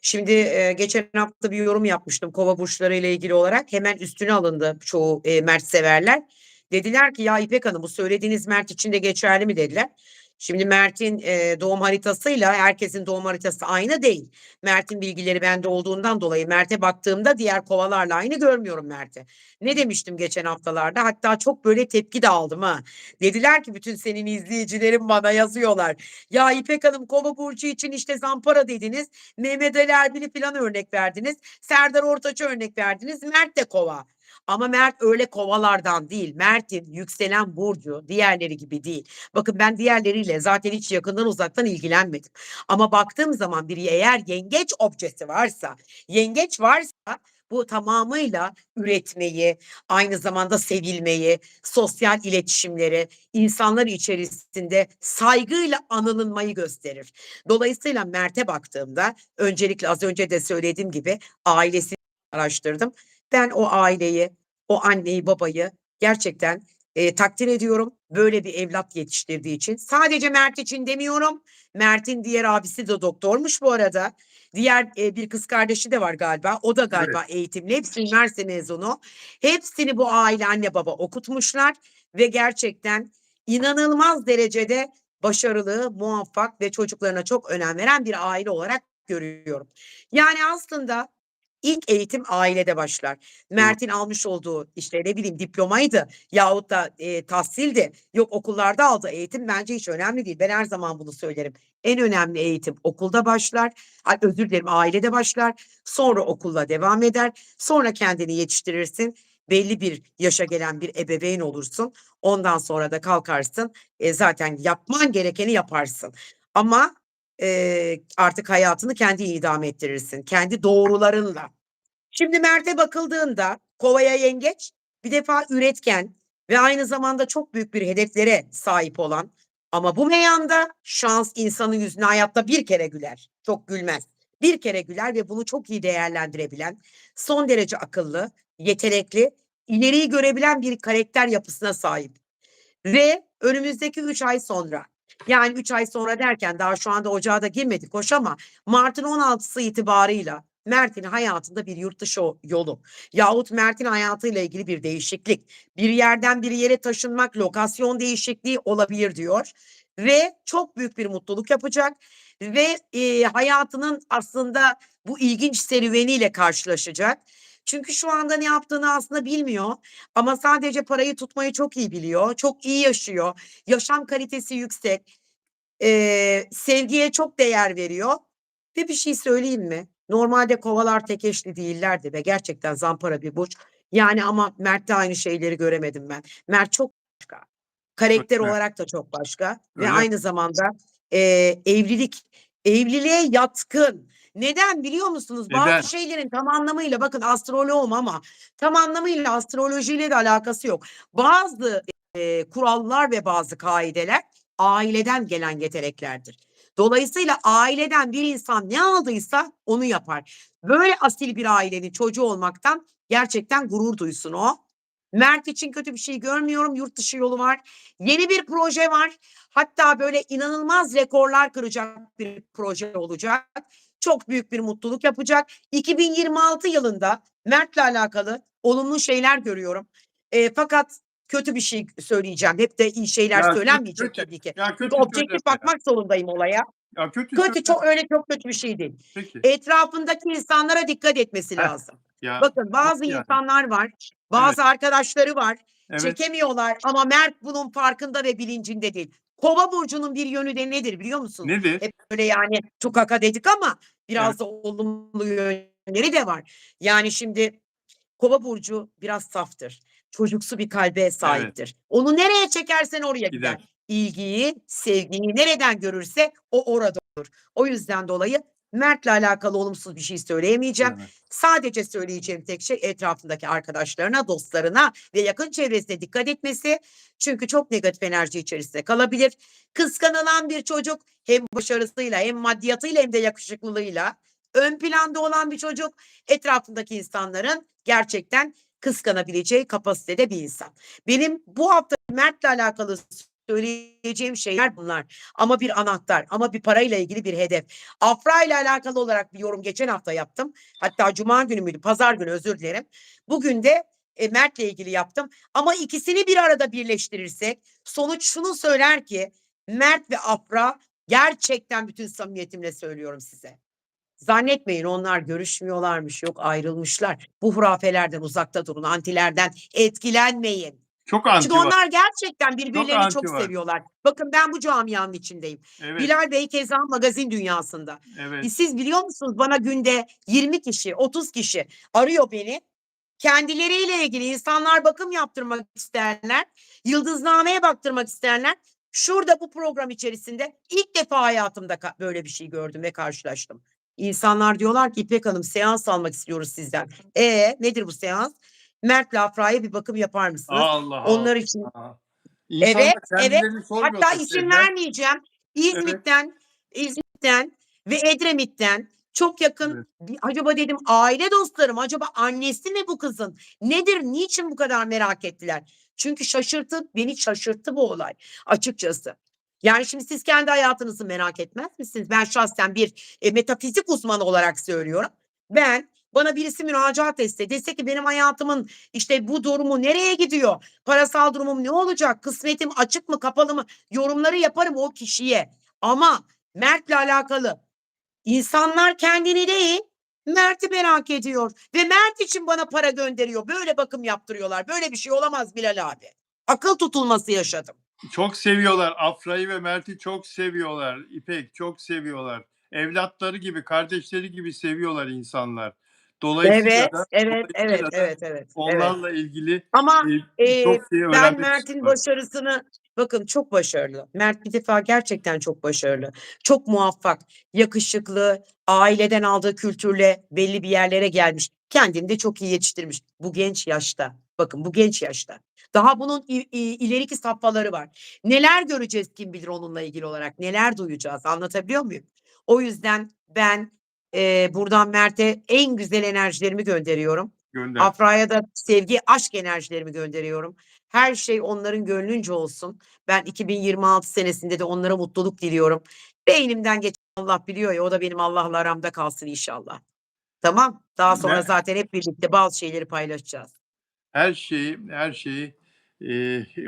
Şimdi, geçen hafta bir yorum yapmıştım kova burçları ile ilgili olarak. Hemen üstüne alındı çoğu, Mert severler. Dediler ki, "Ya İpek Hanım bu söylediğiniz Mert için de geçerli mi?" dediler. Şimdi Mert'in, doğum haritasıyla herkesin doğum haritası aynı değil. Mert'in bilgileri bende olduğundan dolayı Mert'e baktığımda diğer kovalarla aynı görmüyorum Mert'i. Ne demiştim geçen haftalarda? Hatta çok böyle tepki de aldım ha. Dediler ki bütün senin izleyicilerin bana yazıyorlar. "Ya İpek Hanım kova burcu için işte zampara dediniz. Mehmet Ali Erbil'i falan örnek verdiniz. Serdar Ortaç'ı örnek verdiniz. Mert de kova. Ama Mert öyle kovalardan değil. Mert'in yükselen burcu diğerleri gibi değil. Bakın ben diğerleriyle zaten hiç yakından uzaktan ilgilenmedim. Ama baktığım zaman biri eğer yengeç objesi varsa, yengeç varsa bu tamamıyla üretmeyi, aynı zamanda sevilmeyi, sosyal iletişimleri, insanlar içerisinde saygıyla anılmayı gösterir. Dolayısıyla Mert'e baktığımda öncelikle az önce de söylediğim gibi ailesini araştırdım. Ben o aileyi, o anneyi, babayı gerçekten takdir ediyorum. Böyle bir evlat yetiştirdiği için. Sadece Mert için demiyorum. Mert'in diğer abisi de doktormuş bu arada. Diğer bir kız kardeşi de var galiba. O da Evet. galiba eğitimli. Hepsi üniversite mezunu. Hepsini bu aile anne baba okutmuşlar ve gerçekten inanılmaz derecede başarılı, muvaffak ve çocuklarına çok önem veren bir aile olarak görüyorum. Yani aslında ilk eğitim ailede başlar. Doğru. Mert'in almış olduğu işte ne bileyim diplomaydı yahut da tahsildi. Yok okullarda aldığı eğitim bence hiç önemli değil. Ben her zaman bunu söylerim. En önemli eğitim okulda başlar. Özür dilerim ailede başlar. Sonra okulla devam eder. Sonra kendini yetiştirirsin. Belli bir yaşa gelen bir ebeveyn olursun. Ondan sonra da kalkarsın. Zaten yapman gerekeni yaparsın. Ama artık hayatını kendi idame ettirirsin. Kendi doğrularınla. Şimdi Mert'e bakıldığında Kova'ya yengeç bir defa üretken ve aynı zamanda çok büyük bir hedeflere sahip olan ama bu meyanda şans insanın yüzüne hayatta bir kere güler. Çok gülmez. Bir kere güler ve bunu çok iyi değerlendirebilen, son derece akıllı, yetenekli, ileriyi görebilen bir karakter yapısına sahip. Ve önümüzdeki 3 ay sonra yani 3 ay sonra derken daha şu anda ocağa da girmedik hoş ama Mart'ın 16'sı itibarıyla Mert'in hayatında bir yurt dışı yolu yahut Mert'in hayatıyla ilgili bir değişiklik, bir yerden bir yere taşınmak, lokasyon değişikliği olabilir diyor ve çok büyük bir mutluluk yapacak ve hayatının aslında bu ilginç serüveniyle karşılaşacak. Çünkü şu anda ne yaptığını aslında bilmiyor ama sadece parayı tutmayı çok iyi biliyor. Çok iyi yaşıyor. Yaşam kalitesi yüksek. Sevgiye çok değer veriyor. Ve bir şey söyleyeyim mi? Normalde kovalar tek eşli değillerdi ve gerçekten zampara bir burç. Yani ama Mert'te aynı şeyleri göremedim ben. Mert çok başka. Karakter Öyle mi? olarak da çok başka ve Öyle mi? aynı zamanda evliliğe yatkın. Neden biliyor musunuz? Neden? Bazı şeylerin tam anlamıyla bakın astroloğum ama tam anlamıyla astrolojiyle de alakası yok. Bazı kurallar ve bazı kaideler aileden gelen yeteneklerdir. Dolayısıyla aileden bir insan ne aldıysa onu yapar. Böyle asil bir ailenin çocuğu olmaktan gerçekten gurur duysun o. Mert için kötü bir şey görmüyorum. Yurt dışı yolu var. Yeni bir proje var. Hatta böyle inanılmaz rekorlar kıracak bir proje olacak. Çok büyük bir mutluluk yapacak. 2026 yılında Mert'le alakalı olumlu şeyler görüyorum. Fakat kötü bir şey söyleyeceğim. Hep de iyi şeyler Ya kötü söylenmeyecek kötü. tabii ki. Ya Çünkü kötü söyleme objektif ya. bakmak zorundayım olaya. Ya kötü Kötü söyleme. çok öyle çok kötü bir şey değil. Peki. Etrafındaki insanlara dikkat etmesi Heh. lazım. Ya Bakın nasıl bazı yani? insanlar var, Evet. bazı arkadaşları var, Evet. çekemiyorlar ama Mert bunun farkında ve bilincinde değil. Kova burcunun bir yönü de nedir biliyor musunuz? Nedir? Hep böyle yani tukaka dedik ama Evet. biraz da olumlu yönleri de var. Yani şimdi Kova burcu biraz saftır. Çocuksu bir kalbe Evet. sahiptir. Onu nereye çekersen oraya gider. Gider. İlgiyi, sevgiyi nereden görürse o orada olur. O yüzden dolayı Mert'le alakalı olumsuz bir şey söyleyemeyeceğim. Söyleme. Sadece söyleyeceğim tek şey etrafındaki arkadaşlarına, dostlarına ve yakın çevresine dikkat etmesi. Çünkü çok negatif enerji içerisinde kalabilir. Kıskanılan bir çocuk hem başarısıyla hem maddiyatıyla hem de yakışıklılığıyla ön planda olan bir çocuk etrafındaki insanların gerçekten kıskanabileceği kapasitede bir insan. Benim bu hafta Mert'le alakalı söyleyeceğim şeyler bunlar. Ama bir anahtar, ama bir parayla ilgili bir hedef. Afra ile alakalı olarak bir yorum geçen hafta yaptım. Hatta Cuma günü müydü? Pazar günü, özür dilerim. Bugün de Mert'le ilgili yaptım. Ama ikisini bir arada birleştirirsek sonuç şunu söyler ki Mert ve Afra, gerçekten bütün samimiyetimle söylüyorum size, zannetmeyin onlar görüşmüyorlarmış, yok ayrılmışlar. Bu hurafelerden uzakta durun, antilerden etkilenmeyin. Çok Çünkü anti var. onlar gerçekten Çok birbirlerini çok anti var. seviyorlar. Bakın ben bu camianın içindeyim. Evet, Bilal Bey keza magazin dünyasında. evet. Siz biliyor musunuz, bana günde 20 kişi, 30 kişi arıyor beni. Kendileriyle ilgili, insanlar bakım yaptırmak isteyenler, yıldıznameye baktırmak isteyenler. Şurada bu program içerisinde ilk defa hayatımda böyle bir şey gördüm ve karşılaştım. İnsanlar diyorlar ki İpek Hanım, seans almak istiyoruz sizden. Nedir bu seans? Mert'le Afra'ya bir bakım yapar mısınız? Allah Onlar için Allah. İnsanlar evet, evet. kendilerini Hatta sormuyorlar isim Sevda. vermeyeceğim. Evet, İzmit'ten ve Edremit'ten çok yakın. evet. Acaba dedim, aile dostlarım, acaba annesi mi bu kızın? Nedir? Niçin bu kadar merak ettiler? Çünkü beni şaşırttı bu olay açıkçası. Yani şimdi siz kendi hayatınızı merak etmez misiniz? Ben şahsen bir metafizik uzmanı olarak söylüyorum. Bana birisi müracaat etse, dese ki benim hayatımın işte bu durumu nereye gidiyor? Parasal durumum ne olacak? Kısmetim açık mı, kapalı mı? Yorumları yaparım o kişiye. Ama Mert'le alakalı insanlar kendini değil, Mert'i merak ediyor ve Mert için bana para gönderiyor. Böyle bakım yaptırıyorlar. Böyle bir şey olamaz Bilal abi. Akıl tutulması yaşadım. Çok seviyorlar. Afra'yı ve Mert'i çok seviyorlar. İpek çok seviyorlar. Evlatları gibi, kardeşleri gibi seviyorlar insanlar. Dolayısıyla Evet, da evet, evet, dolayısıyla da evet, evet, evet. onlarla ilgili Ama çok şey ben öğrenmek Mert'in istiyorlar. başarısını, bakın çok başarılı. Mert bir defa gerçekten çok başarılı. Çok muvaffak, yakışıklı, aileden aldığı kültürle belli bir yerlere gelmiş. Kendini de çok iyi yetiştirmiş. Bu genç yaşta. Bakın bu genç yaşta. Daha bunun ileriki safhaları var. Neler göreceğiz kim bilir onunla ilgili olarak. Neler duyacağız. Anlatabiliyor muyum? O yüzden ben buradan Mert'e en güzel enerjilerimi gönderiyorum. Gönder. Afra'ya da sevgi, aşk enerjilerimi gönderiyorum. Her şey onların gönlünce olsun. Ben 2026 senesinde de onlara mutluluk diliyorum. Beynimden geçen Allah biliyor ya, o da benim Allah'la aramda kalsın inşallah. Tamam. Daha sonra Ne? zaten hep birlikte bazı şeyleri paylaşacağız. Her şeyi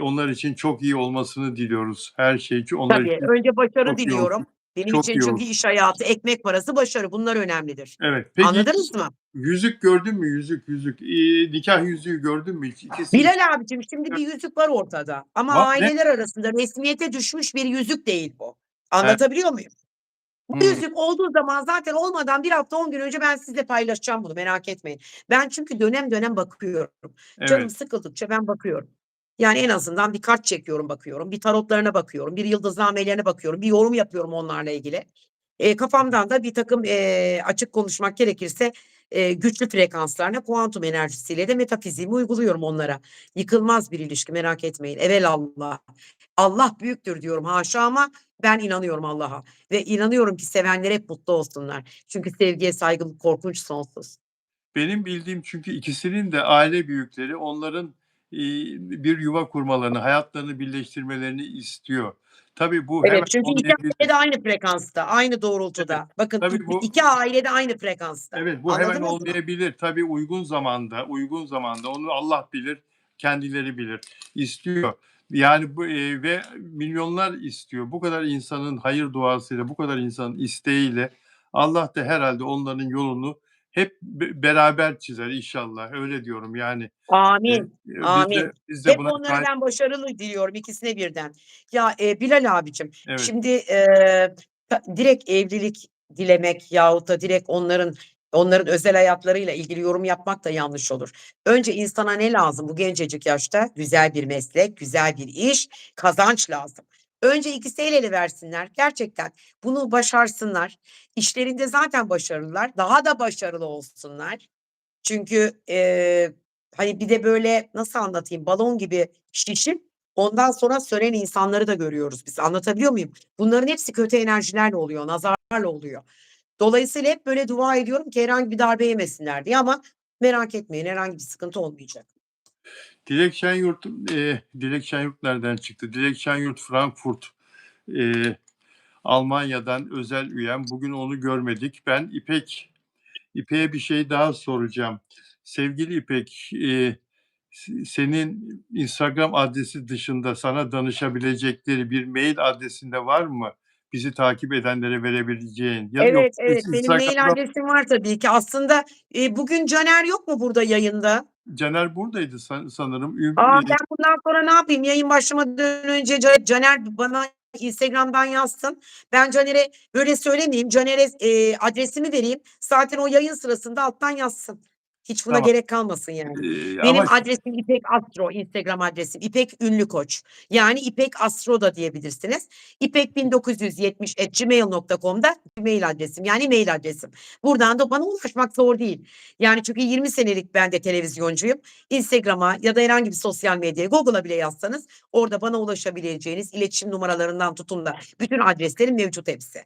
onlar için çok iyi olmasını diliyoruz. Her şey onlar Tabii. için Önce başarı çok iyi olsun. diliyorum. Benim Çok için iyi çünkü olsun. iş hayatı, ekmek parası, başarı, bunlar önemlidir. Evet. Peki hiç Anladınız mı? yüzük gördün mü? Yüzük. Nikah yüzüğü gördün mü hiç? İkisi için. Bilal abicim, şimdi bir yüzük var ortada. Ama Var ne? aileler arasında resmiyete düşmüş bir yüzük değil bu. He. Anlatabiliyor muyum? Bu Hımm. yüzük olduğu zaman zaten olmadan 1 hafta 10 gün önce ben sizle paylaşacağım bunu, merak etmeyin. Ben çünkü dönem dönem bakıyorum. Canım Evet. sıkıldıkça ben bakıyorum. Yani en azından bir kart çekiyorum, bakıyorum. Bir tarotlarına bakıyorum. Bir yıldıznamelerine bakıyorum. Bir yorum yapıyorum onlarla ilgili. Kafamdan da birtakım, açık konuşmak gerekirse, güçlü frekanslarla, kuantum enerjisiyle de metafiziğimi uyguluyorum onlara. Yıkılmaz bir ilişki, merak etmeyin. Evelallah. Allah büyüktür diyorum haşa, ama ben inanıyorum Allah'a ve inanıyorum ki sevenler hep mutlu olsunlar. Çünkü sevgiye saygı korkunç sonsuz. Benim bildiğim çünkü ikisinin de aile büyükleri onların, bir yuva kurmalarını, hayatlarını birleştirmelerini istiyor. Tabii bu hemen Evet, çünkü 2 olmayabilir. aile de aynı frekansta, aynı Evet. doğrultuda. Bakın Tabii bu 2 aile de aynı frekansta. Evet, bu hemen Anladınız mı? olmayabilir. Tabii uygun zamanda onu Allah bilir, kendileri bilir. İstiyor. Yani bu, ve milyonlar istiyor. Bu kadar insanın hayır duasıyla, bu kadar insanın isteğiyle Allah da herhâlde onların yolunu hep beraber çizer inşallah. Öyle diyorum yani. Amin, Biz de amin. biz de Hep buna onlara ben başarılı diliyorum, ikisine birden. Ya, Bilal abicim, Evet, şimdi, direkt evlilik dilemek yahut da direkt onların özel hayatlarıyla ilgili yorum yapmak da yanlış olur. Önce insana ne lazım bu gencecik yaşta? Güzel bir meslek, güzel bir iş, kazanç lazım. Önce ikisi el ele versinler, gerçekten bunu başarsınlar. İşlerinde zaten başarılılar, daha da başarılı olsunlar. Çünkü, hani, bir de böyle nasıl anlatayım, balon gibi şişip ondan sonra sönen insanları da görüyoruz biz. Anlatabiliyor muyum? Bunların hepsi kötü enerjilerle oluyor, nazarlarla oluyor. Dolayısıyla hep böyle dua ediyorum ki herhangi bir darbe yemesinler diye, ama Merak etmeyin, herhangi bir sıkıntı olmayacak. Dilek Şenyurt, Dilek Şenyurt nereden çıktı? Dilek Şenyurt Frankfurt, eee, Almanya'dan özel üyem. Bugün onu görmedik. Ben İpek'e bir şey daha soracağım. Sevgili İpek, senin Instagram adresi dışında sana danışabilecekleri bir mail adresinde var mı? Bizi takip edenlere verebileceğin ya da yok Evet, evet, benim mail Instagram'da adresim var tabii ki. Aslında, bugün Caner yok mu burada yayında? Caner buradaydı sanırım. Ben bundan sonra ne yapayım? Yayın başlamadan önce Caner bana Instagram'dan yazsın. Ben Caner'e böyle söylemeyeyim. Caner'e, adresimi vereyim. Zaten o yayın sırasında alttan yazsın. Hiç buna Tamam. gerek kalmasın yani. Benim Ama adresim İpek Astro, Instagram adresim. İpek Ünlü Koç. Yani İpek Astro da diyebilirsiniz. ipek1970@gmail.com'da mail adresim. Yani mail adresim. Buradan da bana ulaşmak zor değil. Yani çünkü 20 senelik ben de televizyoncuyum. Instagram'a ya da herhangi bir sosyal medyaya, Google'a bile yazsanız orada bana ulaşabileceğiniz iletişim numaralarından tutun da bütün adreslerim mevcut hepsi.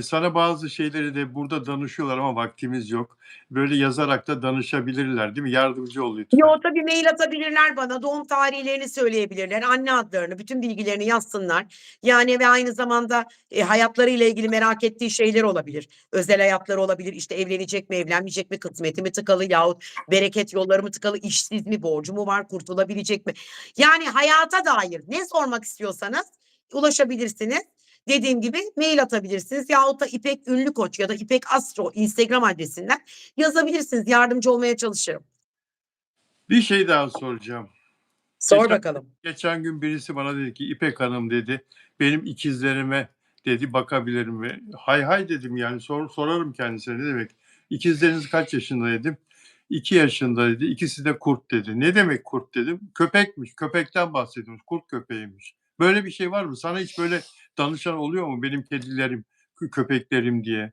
sana bazı şeyleri de burada danışıyorlar ama vaktimiz yok. Böyle yazarak da danışabilirler, değil mi? Yardımcı ol lütfen. Yo, tabii mail atabilirler bana, doğum tarihlerini söyleyebilirler, anne adlarını, bütün bilgilerini yazsınlar. Yani ve aynı zamanda, hayatlarıyla ilgili merak ettiği şeyler olabilir. Özel hayatları olabilir, işte evlenecek mi, evlenmeyecek mi, kısmeti mi tıkalı yahut bereket yolları mı tıkalı, işsiz mi, borcu mu var, kurtulabilecek mi? Yani hayata dair ne sormak istiyorsanız ulaşabilirsiniz. Dediğim gibi mail atabilirsiniz yahut da İpek Ünlü Koç ya da İpek Astro Instagram adresinden yazabilirsiniz. Yardımcı olmaya çalışırım. Bir şey daha soracağım. Sor Geçen bakalım. geçen gün birisi bana dedi ki İpek Hanım dedi benim ikizlerime dedi bakabilirim mi? Hay hay dedim yani sorarım kendisine ne demek. İkizleriniz kaç yaşında dedim. 2 yaşında dedi. İkisi de kurt dedi. Ne demek kurt dedim. Köpekmiş. Köpekten bahsediyoruz. Kurt köpeğiymiş. Böyle bir şey var mı? Sana hiç böyle danışan oluyor mu? Benim kedilerim, köpeklerim diye.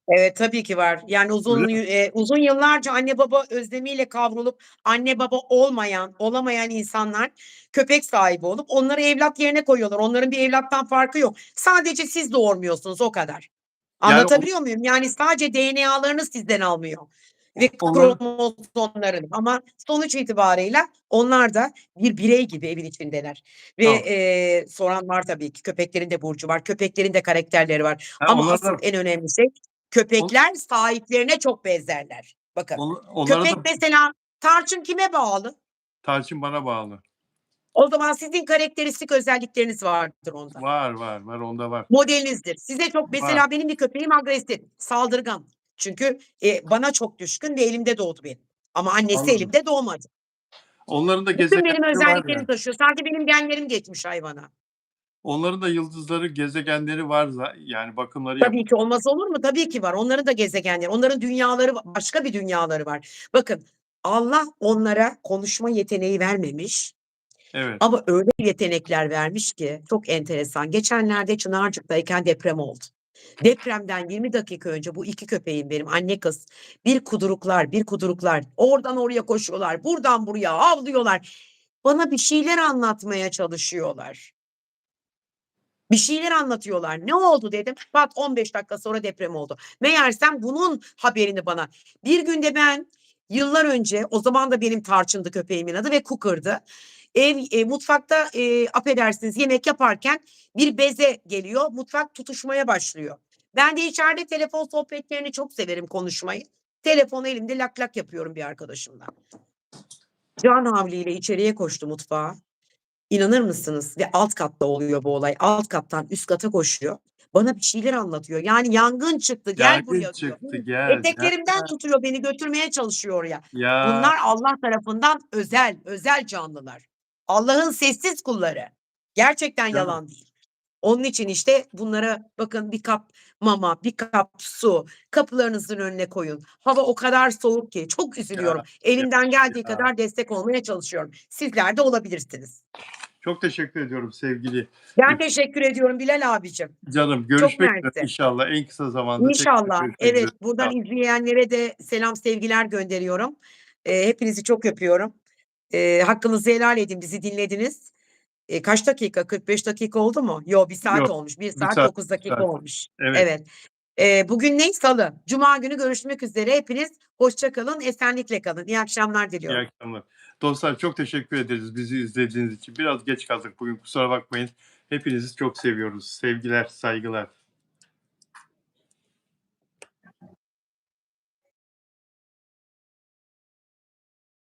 Evet, tabii ki var. Yani Öyle mi? uzun yıllarca anne baba özlemiyle kavrulup anne baba olamayan insanlar köpek sahibi olup onları evlat yerine koyuyorlar. Onların bir evlattan farkı yok. Sadece siz doğurmuyorsunuz, o kadar. Yani Anlatabiliyor muyum? Yani sadece DNA'larını sizden almıyor ve onların kromozomlarını, ama sonuç itibarıyla onlar da bir birey gibi evin içindeler ve, tamam. soran var tabii ki. Köpeklerin de burcu var, köpeklerin de karakterleri var Ha, ama onlara asıl da en önemli şey on, köpekler sahiplerine çok benzerler. Bakın, onlara köpek da mesela Tarçın kime bağlı? Tarçın bana bağlı. O zaman sizin karakteristik özellikleriniz vardır onda. Var. Onda var. Modelinizdir. Size çok, Var. mesela benim bir köpeğim agresif, saldırgan. Çünkü, bana çok düşkün ve elimde doğdu benim. Ama annesi Anladım. elimde doğmadı. Onların da Bütün benim gezegenleri var özelliklerimi yani. taşıyor. Sanki benim genlerim geçmiş hayvana. Onların da yıldızları, gezegenleri var yani bakımları Tabii yapılıyor. ki, olmaz olur mu? Tabii ki var. Onların da gezegenleri, onların dünyaları, başka bir dünyaları var. Bakın, Allah onlara konuşma yeteneği vermemiş Evet. ama öyle yetenekler vermiş ki çok enteresan. Geçenlerde Çınarcık'tayken deprem oldu. Depremden 20 dakika önce bu 2 köpeğim benim, anne kız, bir kuduruklar. Oradan oraya koşuyorlar, buradan buraya havlıyorlar. Bana bir şeyler anlatmaya çalışıyorlar. Bir şeyler anlatıyorlar. "Ne oldu?" dedim. Pat 15 dakika sonra deprem oldu. Meğersem bunun haberini bana bir günde ben yıllar önce, o zaman da benim Tarçın'dı köpeğimin adı ve Cooker'dı. Mutfakta, affedersiniz, yemek yaparken bir beze geliyor, mutfak tutuşmaya başlıyor. Ben de içeride telefon sohbetlerini çok severim, konuşmayı. Telefonu elimde lak lak yapıyorum bir arkadaşımla. Can havliyle içeriye koştu mutfağa. İnanır mısınız? Ve alt katta oluyor bu olay. Alt kattan üst kata koşuyor. Bana bir şeyler anlatıyor. Yani "Yangın çıktı, gel Yangın buraya." diyor. çıktı gel. Eteklerimden tutuyor, beni götürmeye çalışıyor oraya. Ya Bunlar Allah tarafından özel canlılar. Allah'ın sessiz kulları. Gerçekten canım. yalan değil. Onun için işte bunlara bakın, bir kap mama, bir kap su kapılarınızın önüne koyun. Hava o kadar soğuk ki çok Ya üzülüyorum. ya Elimden geldiği ya. kadar destek olmaya çalışıyorum. Sizler de olabilirsiniz. Çok teşekkür ediyorum sevgili Ben İp teşekkür ediyorum Bilal abicim. canım. Çok Görüşmek üzere mersi. inşallah. En kısa zamanda tekrar İnşallah. görüşmek üzere. Evet, Sağ buradan ol. izleyenlere de selam, sevgiler gönderiyorum. Hepinizi çok öpüyorum. Hakkınızı helal edin, bizi dinlediniz. Kaç dakika? 45 dakika oldu mu? Yo, 1 saat Yok, olmuş. 1 1 saat saat, 9 1 dakika saat. olmuş. Evet. Evet. Bugün ne? Salı. Cuma günü görüşmek üzere. Hepiniz hoşça kalın, esenlikle kalın. İyi akşamlar İyi diliyorum. akşamlar. Dostlar çok teşekkür ederiz bizi izlediğiniz için. Biraz geç kaldık bugün, kusura bakmayın. Hepinizi çok seviyoruz. Sevgiler, saygılar.